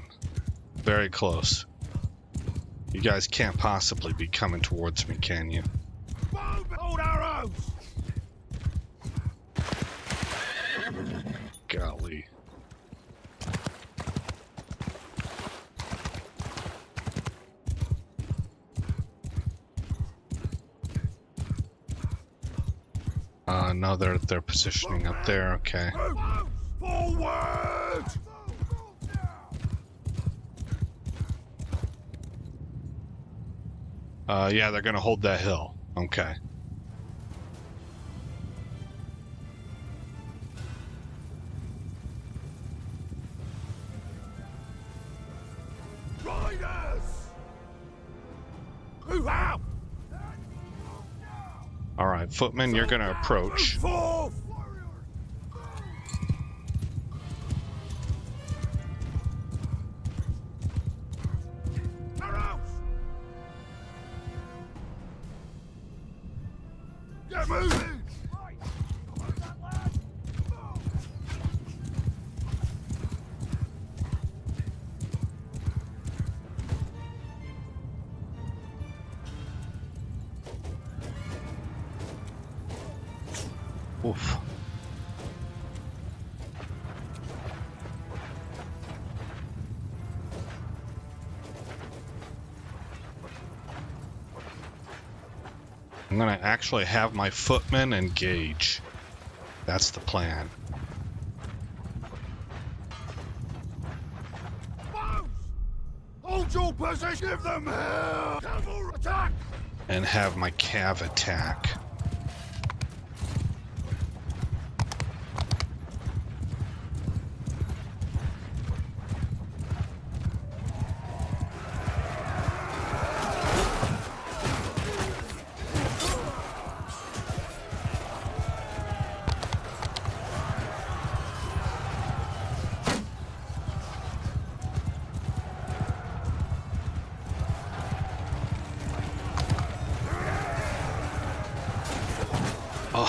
Very close. You guys can't possibly be coming towards me, can you? Bowman! Hold arrows! Golly. No, they're positioning up there, okay. Forward! Yeah, they're gonna hold that hill. Okay. Riders! Move out! All right, footmen, you're gonna approach. Forth! Arrows! Get moving! Oof. I'm gonna actually have my footmen engage. That's the plan. Bows! Hold your position! Give them hell! Cavalry attack! And have my cav attack.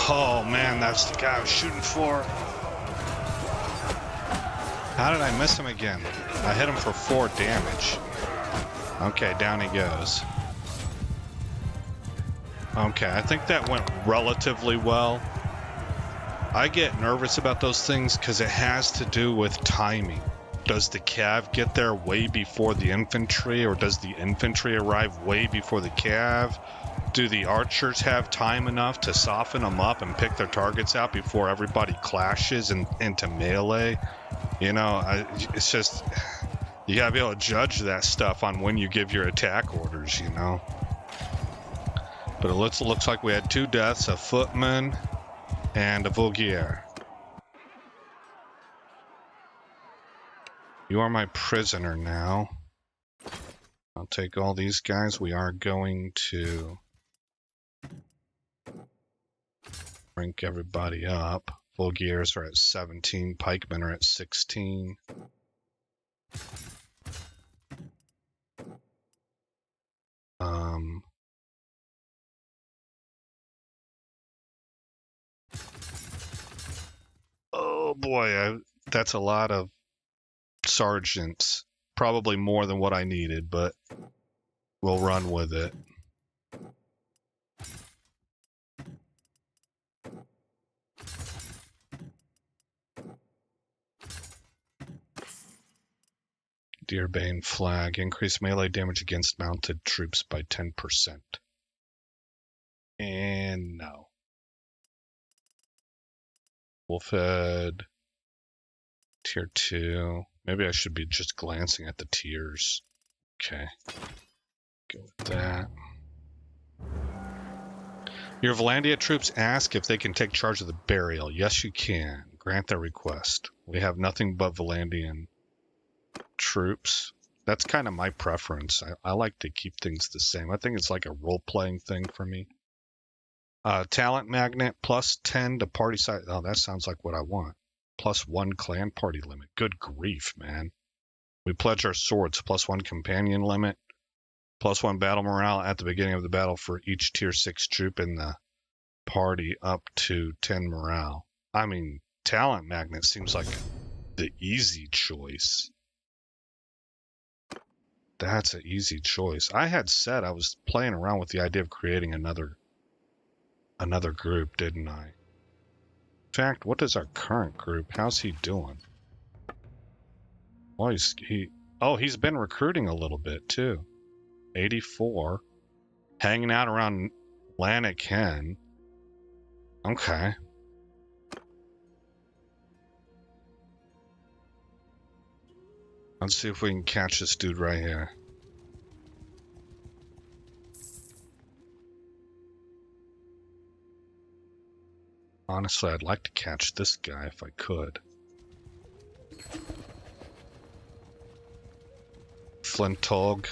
Oh man, that's the guy I was shooting for. How did I miss him again? I hit him for 4 damage. Okay, down he goes. Okay, I think that went relatively well. I get nervous about those things because it has to do with timing. Does the cav get there way before the infantry, or does the infantry arrive way before the cav? Do the archers have time enough to soften them up and pick their targets out before everybody clashes into melee? You know, it's just, you gotta be able to judge that stuff on when you give your attack orders, you know? But it looks like we had 2 deaths, a footman and a Vaugier. You are my prisoner now. I'll take all these guys. We are going to rank everybody up. Vaugiers are at 17. Pikemen are at 16. Oh boy, that's a lot of sergeants. Probably more than what I needed, but we'll run with it. Deerbane flag. Increase melee damage against mounted troops by 10%. And no. Wolfhead. Tier 2. Maybe I should be just glancing at the tiers. Okay. Go with that. Your Vlandia troops ask if they can take charge of the burial. Yes, you can. Grant their request. We have nothing but Vlandian troops. That's kind of my preference. I like to keep things the same. I think it's like a role-playing thing for me. Talent magnet, plus 10 to party size. Oh, that sounds like what I want. Plus 1 clan party limit. Good grief, man. We pledge our swords, plus 1 companion limit. Plus 1 battle morale at the beginning of the battle for each tier 6 troop in the party up to 10 morale. I mean, talent magnet seems like the easy choice. That's an easy choice. I had said I was playing around with the idea of creating another group, didn't I? In fact, what is our current group? How's he doing? Well, he's been recruiting a little bit too. 84. Hanging out around Lanniken. Okay. Let's see if we can catch this dude right here. Honestly, I'd like to catch this guy if I could. Flintog.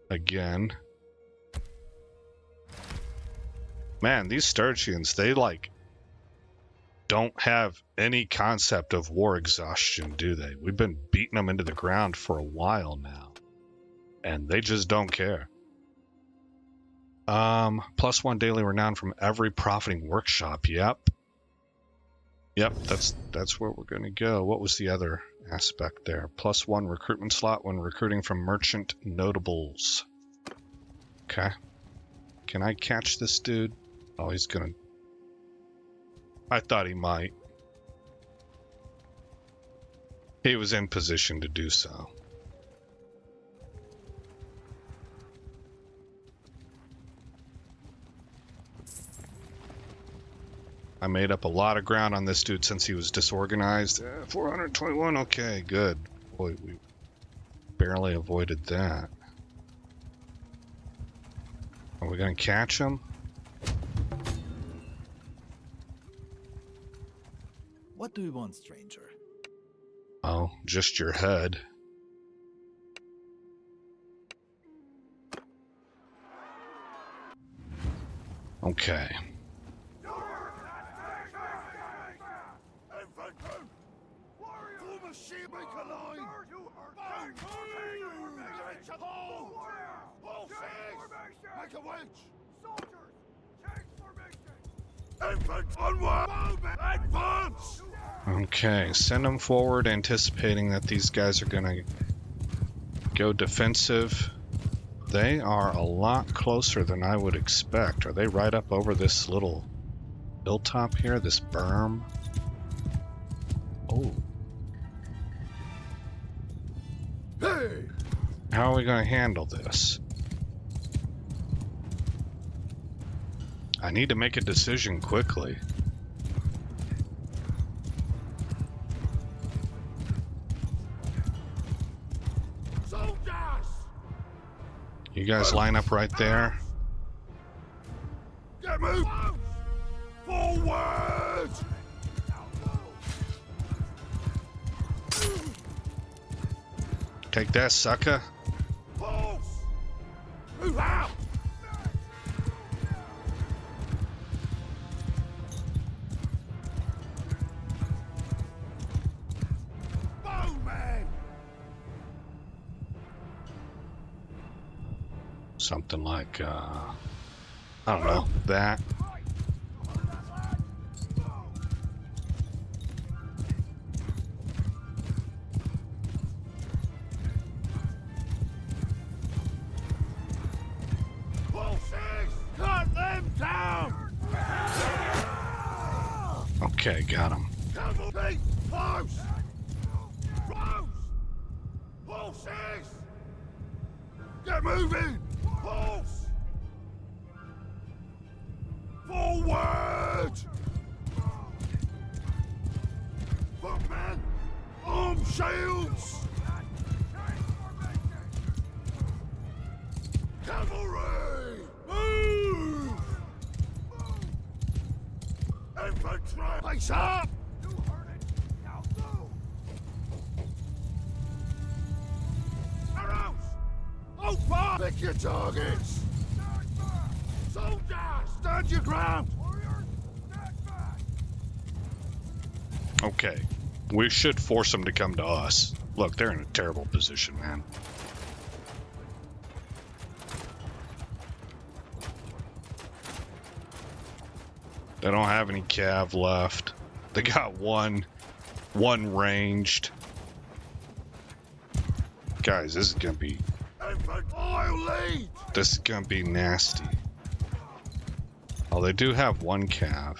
Again. Man, these Sturgians, they don't have any concept of war exhaustion, do they? We've been beating them into the ground for a while now. And they just don't care. Plus 1 daily renown from every profiting workshop. Yep, that's where we're gonna go. What was the other aspect there? Plus 1 recruitment slot when recruiting from merchant notables. Okay. Can I catch this dude? Oh, he's gonna... I thought he might. He was in position to do so. I made up a lot of ground on this dude since he was disorganized. 421, okay, good. Boy, we barely avoided that. Are we gonna catch him? What do you want, stranger? Oh, just your head. Okay. Okay, send them forward, anticipating that these guys are gonna go defensive. They are a lot closer than I would expect. Are they right up over this little hilltop here, this berm? Oh. Hey! How are we gonna handle this? I need to make a decision quickly. You guys line up right there. Get moved! Forward! Take that, sucker. Pulse! Move out! Bowman! Something like, I don't know, that. Cut them down! Okay, got him. Cavalry, close! Close! Horses! Get moving! Horse! Forward! Footman! Arm shield! Brace up! You heard it. Now move! Arrows! Open! Pick your targets! Stand back! Soldiers! Stand your ground! Warriors, stand back! Okay. We should force them to come to us. Look, they're in a terrible position, man. They don't have any cav left. They got one ranged. Guys, this is gonna be... I'll lead! This is gonna be nasty. Oh, they do have one cav.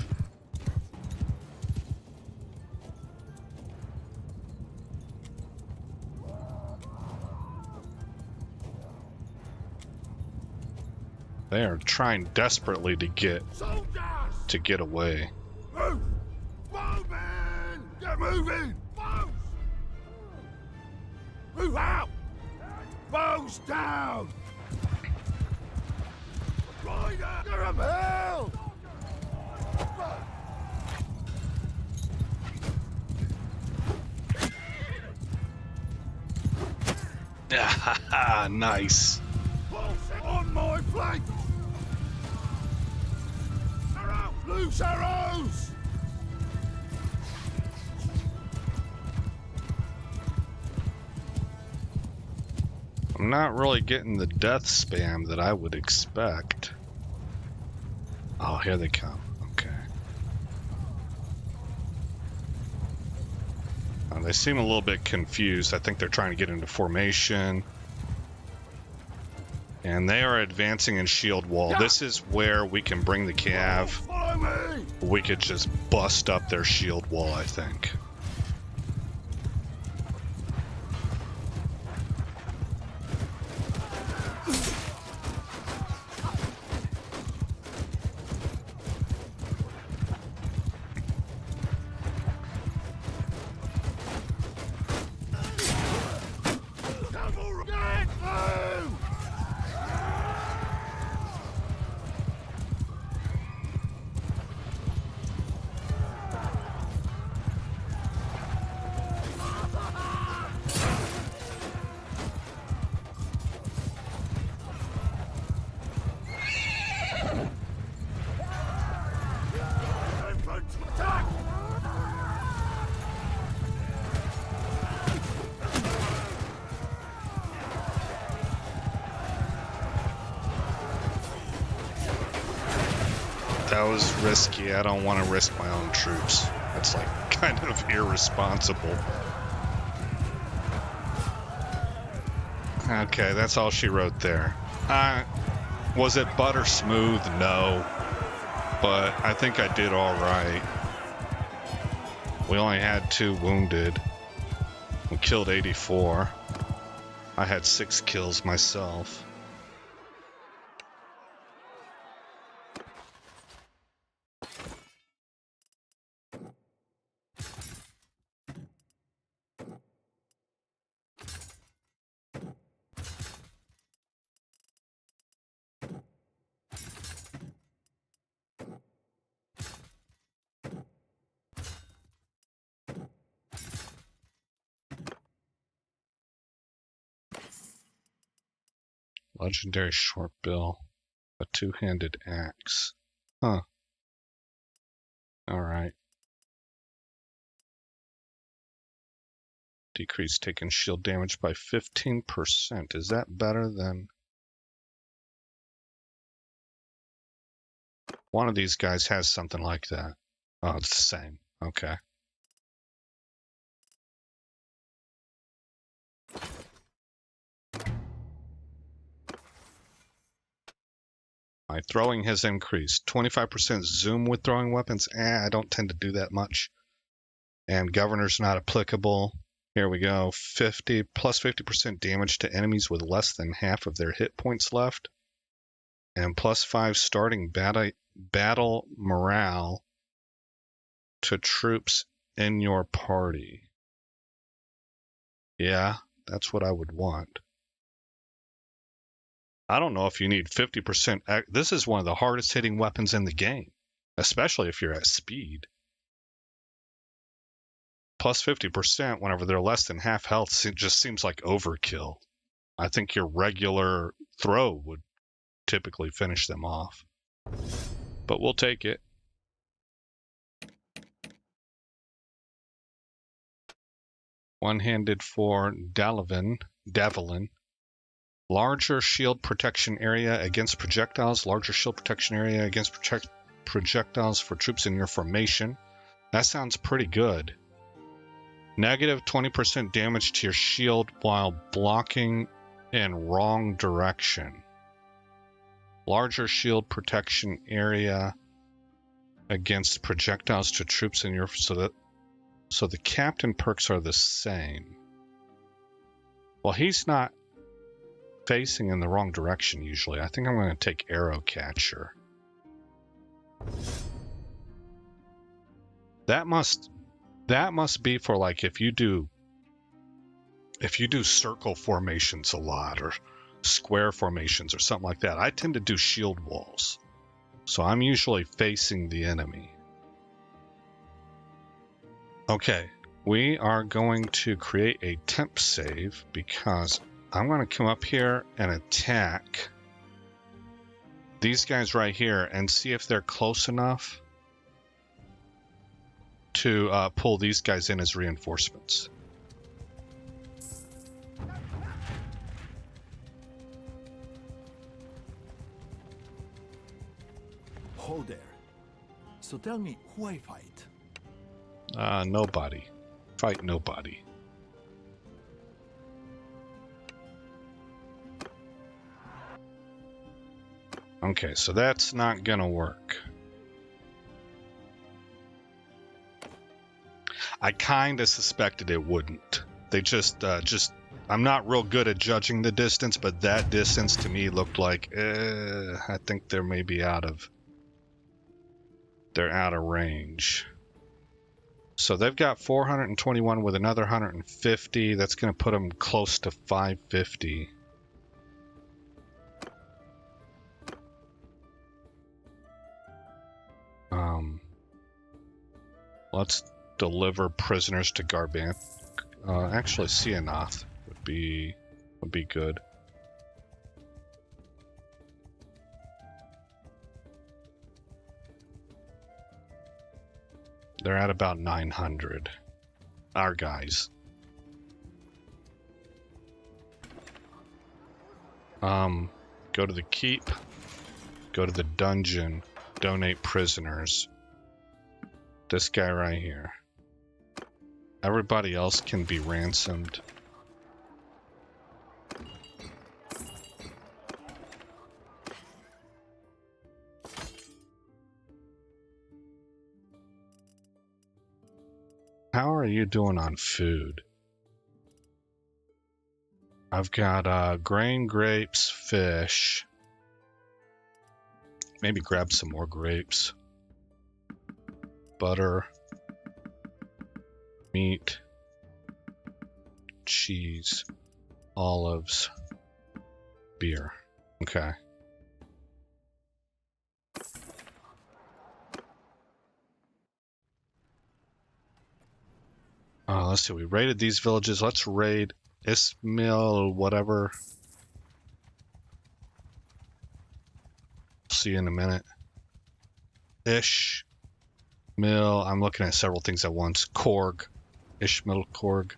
They are trying desperately to get away. Move! Move, man! Get moving! Bows! Move out! Bows down! Rider! Give him hell! Nice. On my flank! Arrows! Loose arrows! I'm not really getting the death spam that I would expect. Oh, here they come. Okay. They seem a little bit confused. I think they're trying to get into formation. And they are advancing in shield wall. Yeah. This is where we can bring the cav. Follow me! We could just bust up their shield wall, I think. Cavalry! Get through! Attack! That was risky. I don't want to risk my own troops. That's like kind of irresponsible. Okay, that's all she wrote there. Was it butter smooth? No. But I think I did all right. We only had 2 wounded. We killed 84. I had 6 kills myself. Legendary short bill. A 2-handed axe. Huh. Alright. Decrease taken shield damage by 15%. Is that better than... One of these guys has something like that. Oh, it's the same. Okay. My throwing has increased. 25% zoom with throwing weapons. I don't tend to do that much. And governor's not applicable. Here we go. 50 plus 50% damage to enemies with less than half of their hit points left. And plus 5 starting battle morale to troops in your party. Yeah, that's what I would want. I don't know if you need 50%. This is one of the hardest hitting weapons in the game, especially if you're at speed. plus 50% whenever they're less than half health just seems like overkill. I think your regular throw would typically finish them off. But we'll take it. One-handed for Davelin. Larger shield protection area against projectiles. Larger shield protection area against projectiles for troops in your formation. That sounds pretty good. Negative 20% damage to your shield while blocking in wrong direction. Larger shield protection area against projectiles to troops in your... So the captain perks are the same. Well, he's not facing in the wrong direction usually. I think I'm going to take Arrow Catcher. That must be for like if you do circle formations a lot or square formations or something like that. I tend to do shield walls. So I'm usually facing the enemy. Okay, we are going to create a temp save because I'm going to come up here and attack these guys right here and see if they're close enough to pull these guys in as reinforcements. Hold there. So tell me who I fight. Nobody. Fight nobody. Okay, so that's not gonna work. I kinda suspected it wouldn't. They just I'm not real good at judging the distance, but that distance to me looked like, I think they're maybe they're out of range. So they've got 421 with another 150. That's going to put them close to 550. Let's deliver prisoners to Garbanth. Actually, Sianath would be good. They're at about 900. Our guys. Go to the keep. Go to the dungeon. Donate prisoners. This guy right here. Everybody else can be ransomed. How are you doing on food? I've got grain, grapes, fish. Maybe grab some more grapes. Butter. Meat. Cheese. Olives. Beer. Okay. Let's see, we raided these villages. Let's raid Ismail, whatever. See you in a minute. Ishmael, I'm looking at several things at once. Korg. Ishmael Korg.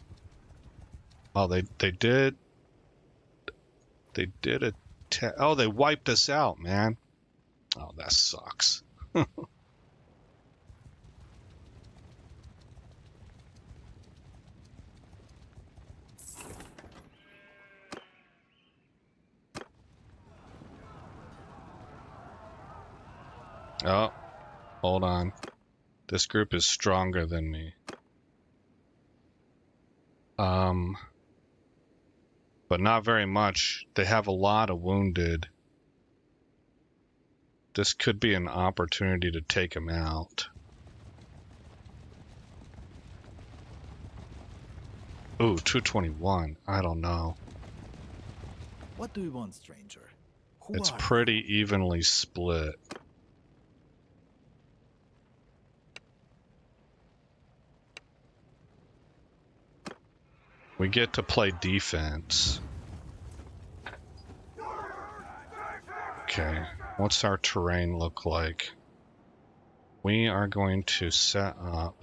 Oh, they did attack. Oh, they wiped us out, man. Oh, that sucks. Oh, hold on. This group is stronger than me. But not very much. They have a lot of wounded. This could be an opportunity to take them out. Ooh, 221. I don't know. What do you want, stranger? Who It's are pretty evenly split. We get to play defense. Okay, what's our terrain look like? We are going to set up.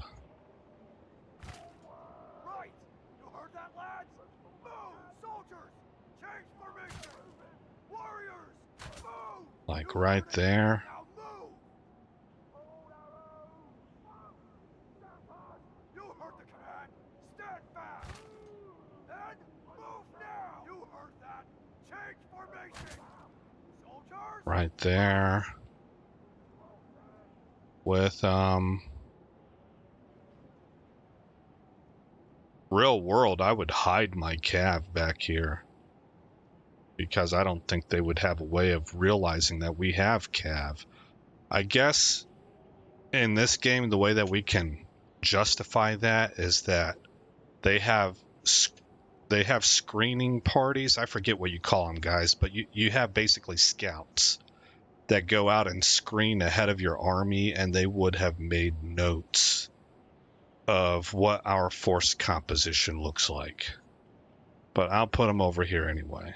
Right! You heard that, lads? Move! Soldiers! Change formation! Warriors! Move! Like You right heard it. there. Now move! You heard the command! Stand fast! Then move now! You heard that! Change formation! Soldiers! Right there. With real world, I would hide my cav back here, because I don't think they would have a way of realizing that we have cav. I guess in this game, the way that we can justify that is that they have screening parties. I forget what you call them, guys, but you have basically scouts that go out and screen ahead of your army, and they would have made notes of what our force composition looks like. But I'll put them over here anyway.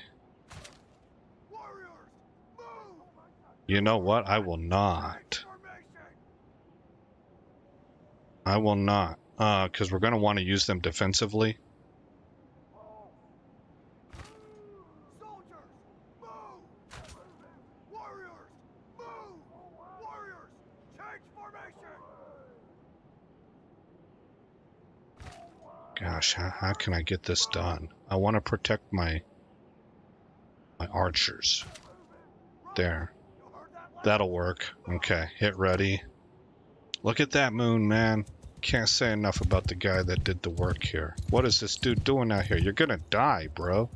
Warriors! Move! You know what? I will not. I will not. Because we're going to want to use them defensively. Soldiers! Move! Warriors! Move! Warriors! Change formation! Gosh, how can I get this done? I want to protect my archers. There. That'll work. Okay, hit ready. Look at that moon, man. Can't say enough about the guy that did the work here. What is this dude doing out here? You're gonna die, bro.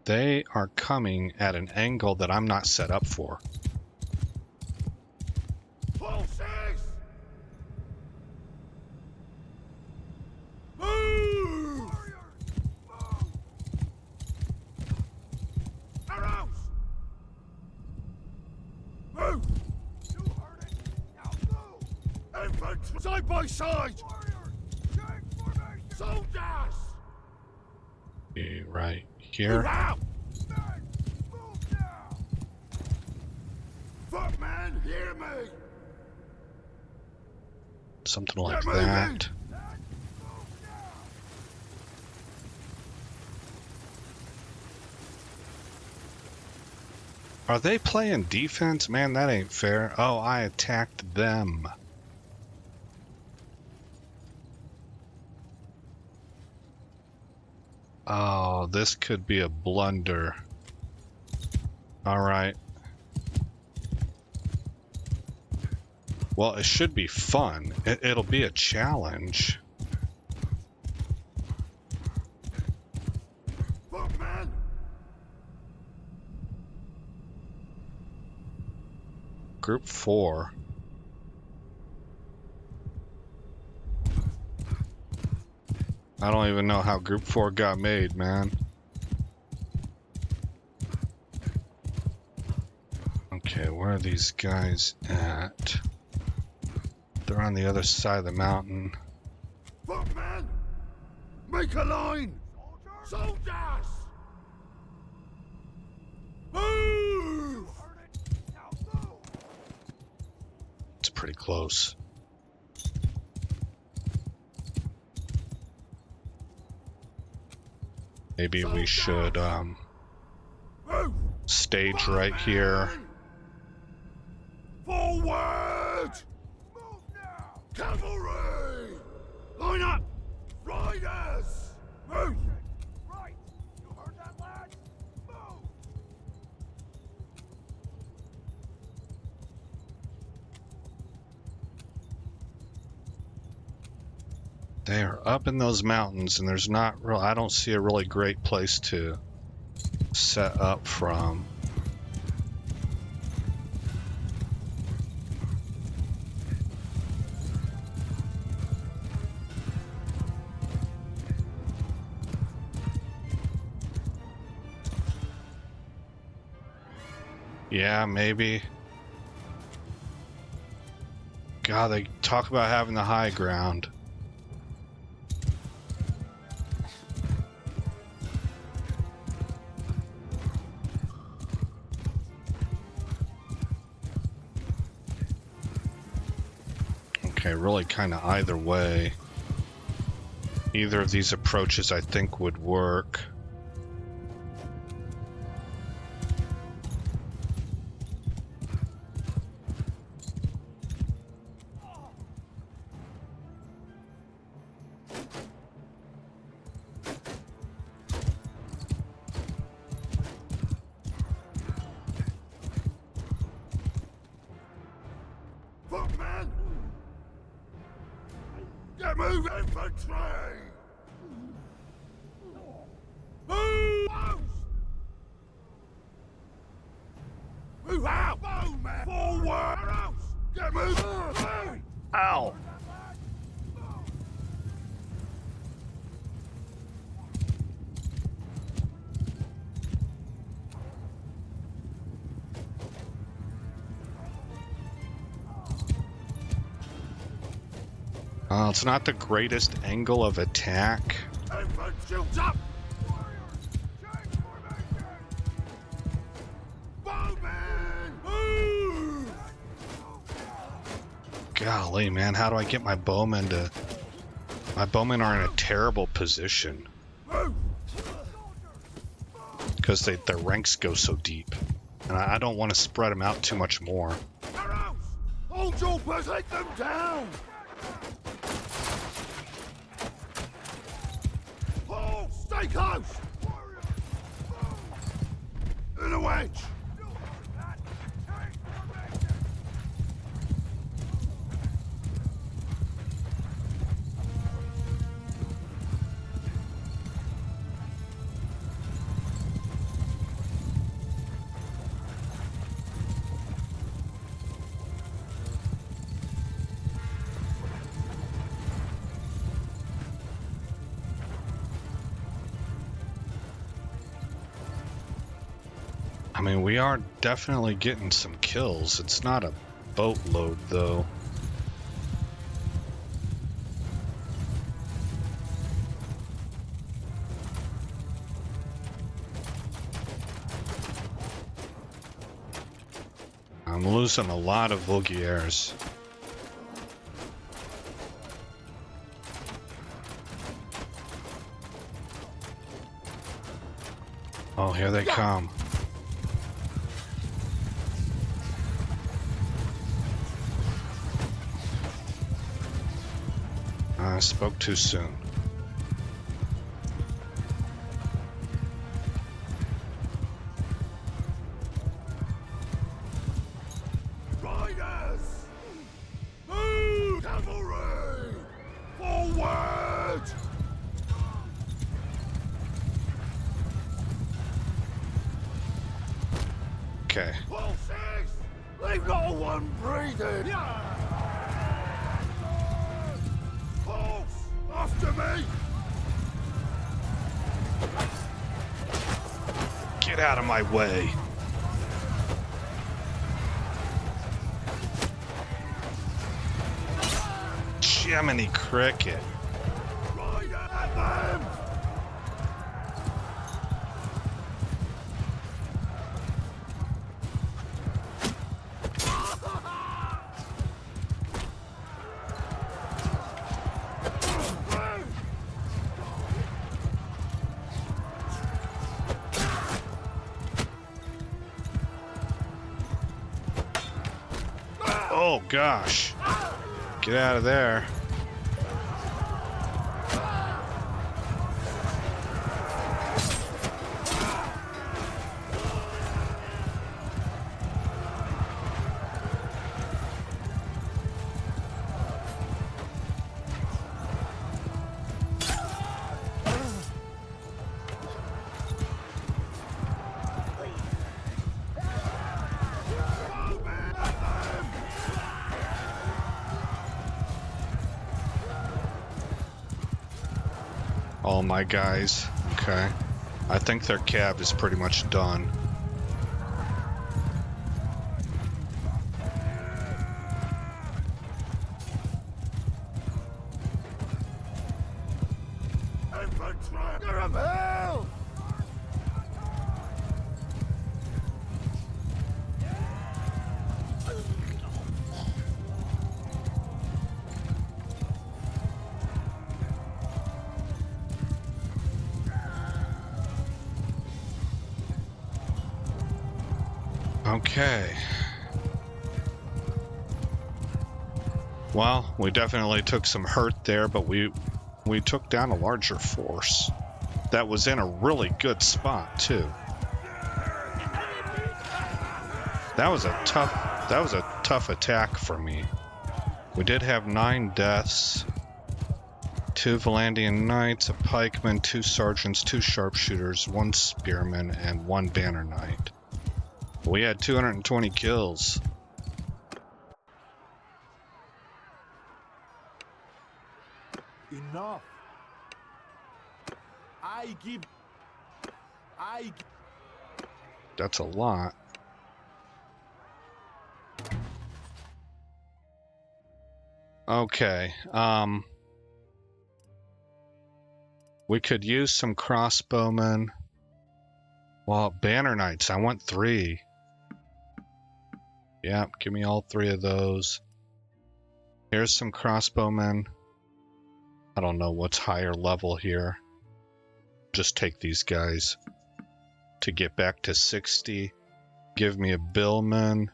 They are coming at an angle that I'm not set up for. Pulses! Move! Warriors! Move! Arrows! Move! You heard it! Now move! Infantry! Side by side! Warriors! Change formation! Soldiers! Right here. Move out! Men, move now! Footmen, hear me! Something like They're that. moving! Are they playing defense? Man, that ain't fair. Oh, I attacked them. Oh, this could be a blunder. All right. Well, it should be fun. It'll be a challenge. Footmen! Group 4. I don't even know how Group 4 got made, man. Okay, where are these guys at? They're on the other side of the mountain. Footmen! Make a line! Soldiers! Move! It's pretty close. Maybe we should Move! stage right here. Forward! Move now! Cavalry! Line up! Riders! Move! Right! You heard that, lads? Move! They are up in those mountains, and there's not real. I don't see a really great place to set up from. Yeah, maybe. God, they talk about having the high ground. Okay, really kind of either way. Either of these approaches I think would work. Footman! Get moving, infantry! Move! Move out! Bowman! Forward! Arrows! Get moving! Ow! It's not the greatest angle of attack. Infantry, shields up! Bowman! Move! Golly, man, how do I get my bowmen to... My bowmen are in a terrible position. Move! Because their ranks go so deep. And I don't want to spread them out too much more. Arrows! Hold your bus, take them down! Hold! Stay close! In a wedge! I mean, we are definitely getting some kills. It's not a boatload, though. I'm losing a lot of Vulgaires. Oh, here they come. I spoke too soon. Riders! Move! Cavalry! Forward! Okay. Horses! Leave not one breathing! Horse! After me! Get out of my way. Jiminy Cricket. Rider at them! Oh gosh. Get out of there. All my guys. Okay. I think their cab is pretty much done. trap! You're of hell! Okay. Well, we definitely took some hurt there, but we took down a larger force that was in a really good spot too. That was a tough attack for me. We did have 9 deaths. 2 Vlandian knights, a pikeman, 2 sergeants, 2 sharpshooters, 1 spearman, and 1 banner knight. We had 220 kills. Enough. I give. That's a lot. Okay, we could use some crossbowmen. Well, banner knights, I want 3. Yeah, give me all 3 of those. Here's some crossbowmen. I don't know what's higher level here. Just take these guys to get back to 60. Give me a billman.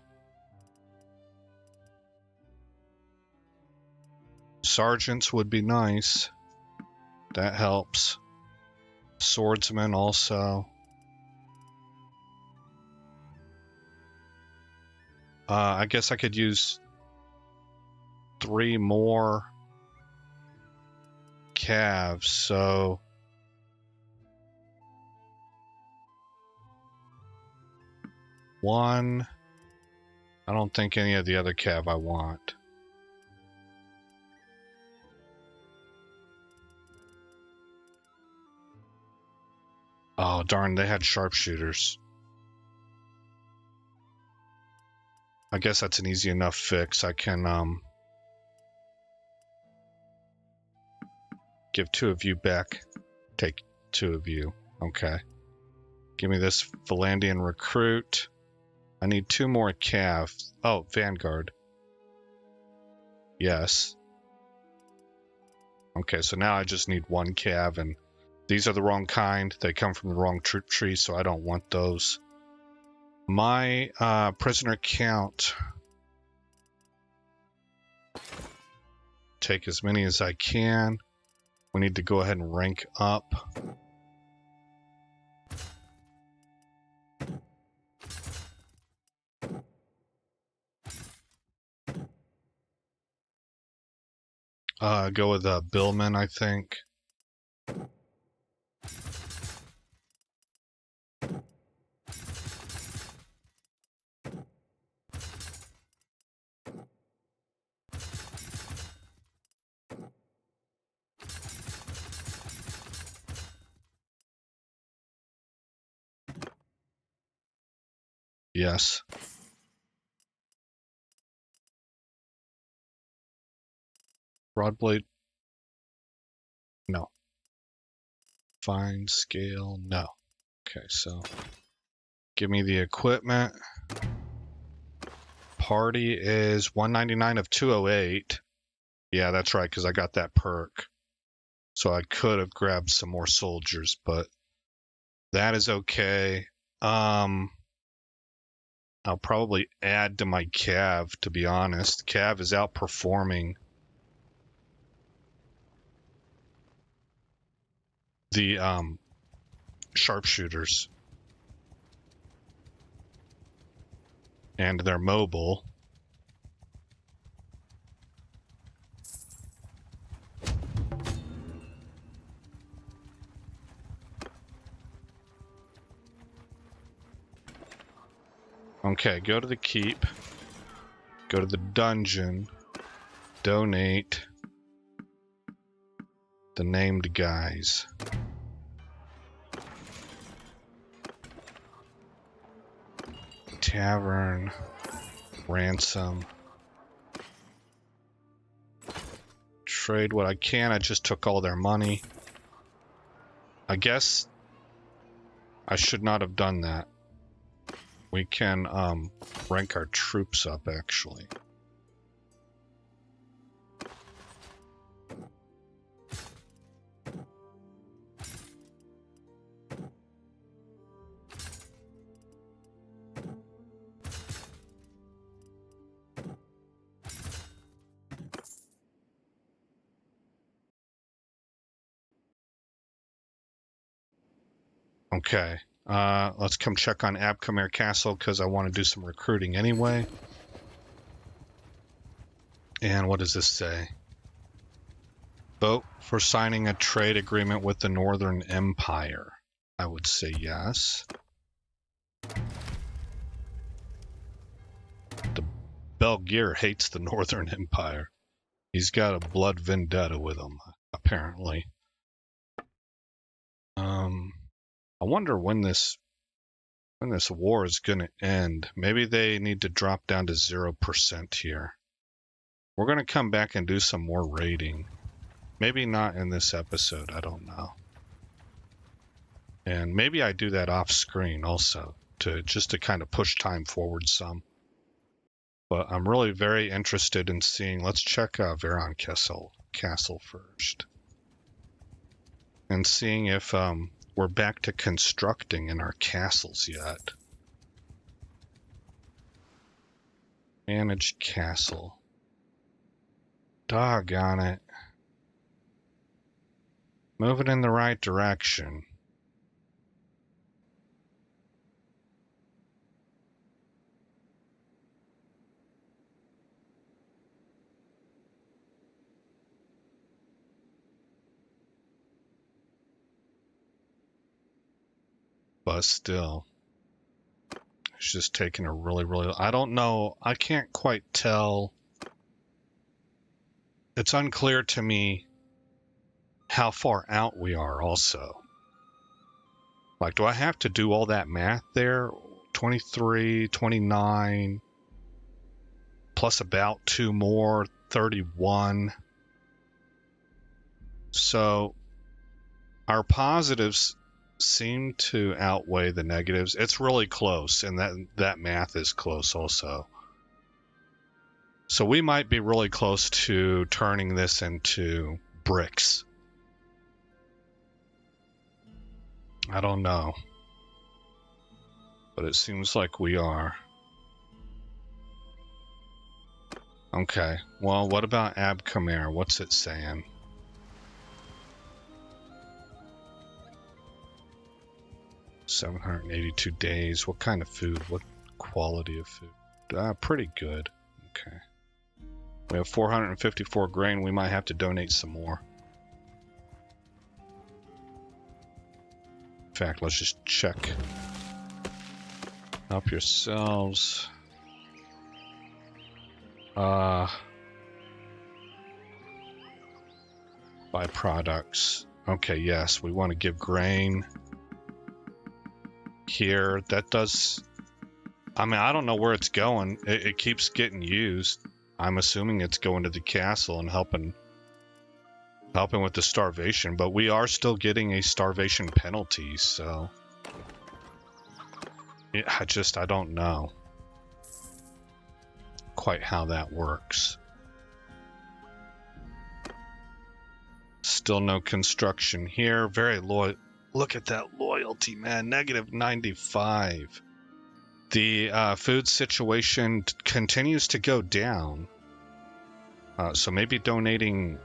Sergeants would be nice. That helps. Swordsman also. I guess I could use 3 more calves, so one. I don't think any of the other cav I want. Oh darn, they had sharpshooters. I guess that's an easy enough fix. I can give 2 of you back. Take 2 of you. Okay. Give me this Vlandian recruit. I need 2 more cav. Oh, Vanguard. Yes. Okay, so now I just need 1 cav, and these are the wrong kind. They come from the wrong troop tree, so I don't want those. My prisoner count. Take as many as I can. We need to go ahead and rank up. Go with Billman, I think. Yes. Broadblade. No. Fine scale. No. Okay, so give me the equipment. Party is 199 of 208. Yeah, that's right, because I got that perk. So I could have grabbed some more soldiers, but that is okay. I'll probably add to my cav, to be honest. Cav is outperforming the sharpshooters. And they're mobile. Okay, go to the keep. Go to the dungeon. Donate the named guys. Tavern. Ransom. Trade what I can. I just took all their money. I guess I should not have done that. We can rank our troops up, actually. Okay, let's come check on Abcomer Castle because I want to do some recruiting anyway. And what does this say? Vote for signing a trade agreement with the Northern Empire. I would say yes. The Belgier hates the Northern Empire. He's got a blood vendetta with them, apparently. I wonder when this war is going to end. Maybe they need to drop down to 0% here. We're going to come back and do some more raiding. Maybe not in this episode, I don't know. And maybe I do that off screen also, just to kind of push time forward some. But I'm really very interested in seeing, let's check Vlandian Castle first. And seeing if we're back to constructing in our castles yet. Managed castle. Doggone it. Moving in the right direction. But still, it's just taking a really, I don't know, I can't quite tell. It's unclear to me how far out we are also. Like, do I have to do all that math there? 23, 29, plus about 2 more, 31. So, our positives seem to outweigh the negatives. It's really close, and that math is close also. So we might be really close to turning this into bricks. I don't know. But it seems like we are. Okay, well, what about Abcomer? What's it saying? $782 days. What kind of food? What quality of food? Pretty good. Okay. We have 454 grain. We might have to donate some more. In fact, let's just check. Help yourselves. Byproducts. Okay, yes, we want to give grain. Here, that does. I mean, I don't know where it's going. It keeps getting used. I'm assuming it's going to the castle and helping with the starvation, but we are still getting a starvation penalty, so yeah, I don't know quite how that works. Still no construction here. Very loyal. Look at that loyalty, man. -95. The food situation continues to go down. So maybe donating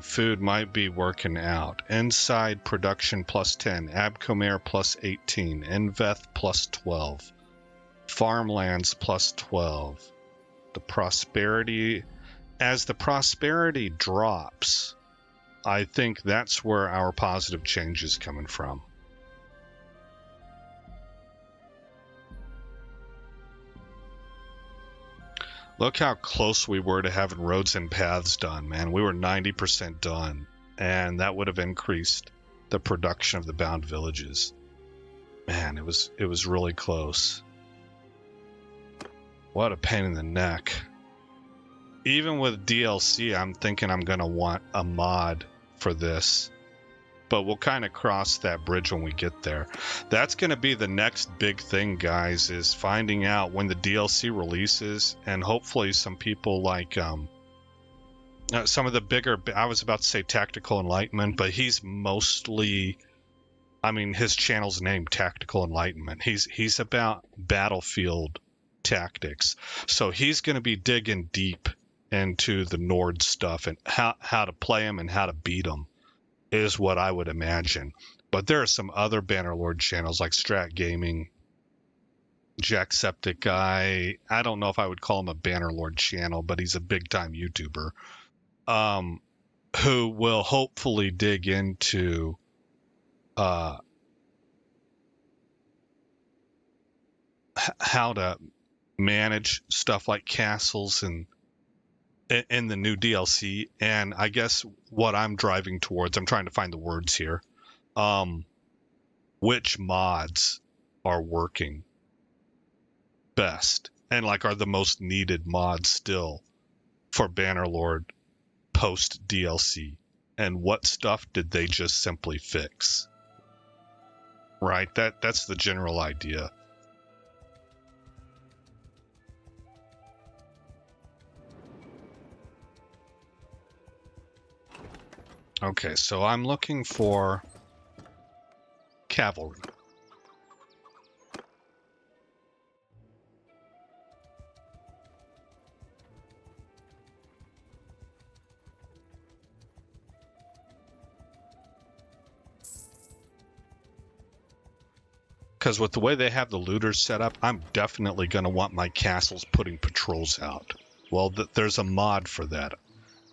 food might be working out. Inside production +10, Abcomer +18, Enveth +12, farmlands +12. The prosperity, as the prosperity drops, I think that's where our positive change is coming from. Look how close we were to having roads and paths done, man. We were 90% done, and that would have increased the production of the bound villages. Man, it was really close. What a pain in the neck. Even with DLC, I'm thinking I'm gonna want a mod for this. But we'll kind of cross that bridge when we get there. That's going to be the next big thing, guys, is finding out when the DLC releases, and hopefully some people like some of the bigger, I was about to say Tactical Enlightenment, but he's mostly, I mean, his channel's named Tactical Enlightenment. He's about battlefield tactics. So he's going to be digging deep into the Nord stuff and how to play them and how to beat them. Is what I would imagine. But there are some other Bannerlord channels like Strat Gaming, Jacksepticeye. I don't know if I would call him a Bannerlord channel, but he's a big time YouTuber, who will hopefully dig into how to manage stuff like castles and in the new DLC. And I guess what I'm driving towards, I'm trying to find the words here, which mods are working best and like are the most needed mods still for Bannerlord post DLC, and what stuff did they just simply fix, right? That's the general idea. Okay, so I'm looking for cavalry. Because with the way they have the looters set up, I'm definitely going to want my castles putting patrols out. Well, there's a mod for that.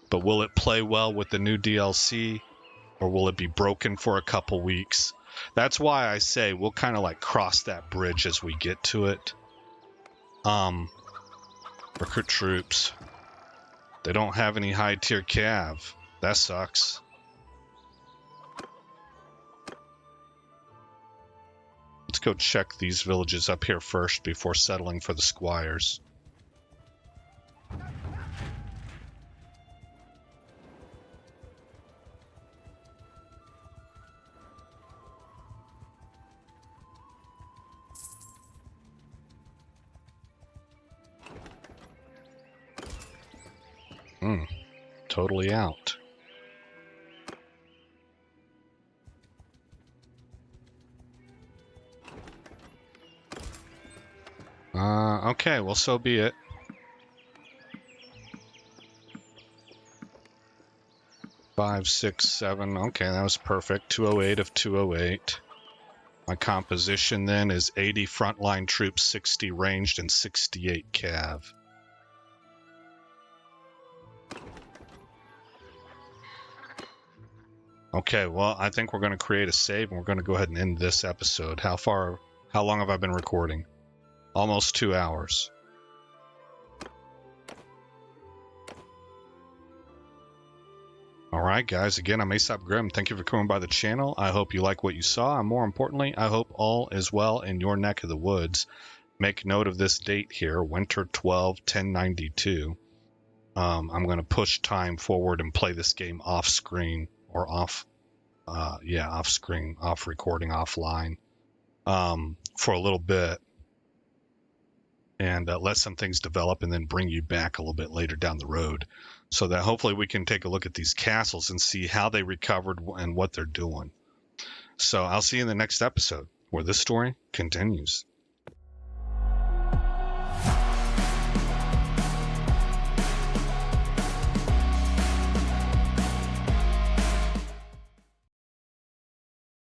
But will it play well with the new DLC? Or will it be broken for a couple weeks? That's why I say we'll kind of like cross that bridge as we get to it. Recruit troops. They don't have any high tier cav. That sucks. Let's go check these villages up here first before settling for the squires. Totally out. Okay, well, so be it. Five, 6, 7. Okay, that was perfect. 208 of 208. My composition then is 80 frontline troops, 60 ranged, and 68 cav. Okay, well, I think we're going to create a save, and we're going to go ahead and end this episode. How long have I been recording? Almost 2 hours. Alright guys, again, I'm Aesop Grim. Thank you for coming by the channel. I hope you like what you saw, and more importantly, I hope all is well in your neck of the woods. Make note of this date here, winter 12/10/92. I'm going to push time forward and play this game off screen, or off screen, off recording, offline, for a little bit, and let some things develop, and then bring you back a little bit later down the road, so that hopefully we can take a look at these castles and see how they recovered and what they're doing. So I'll see you in the next episode, where this story continues.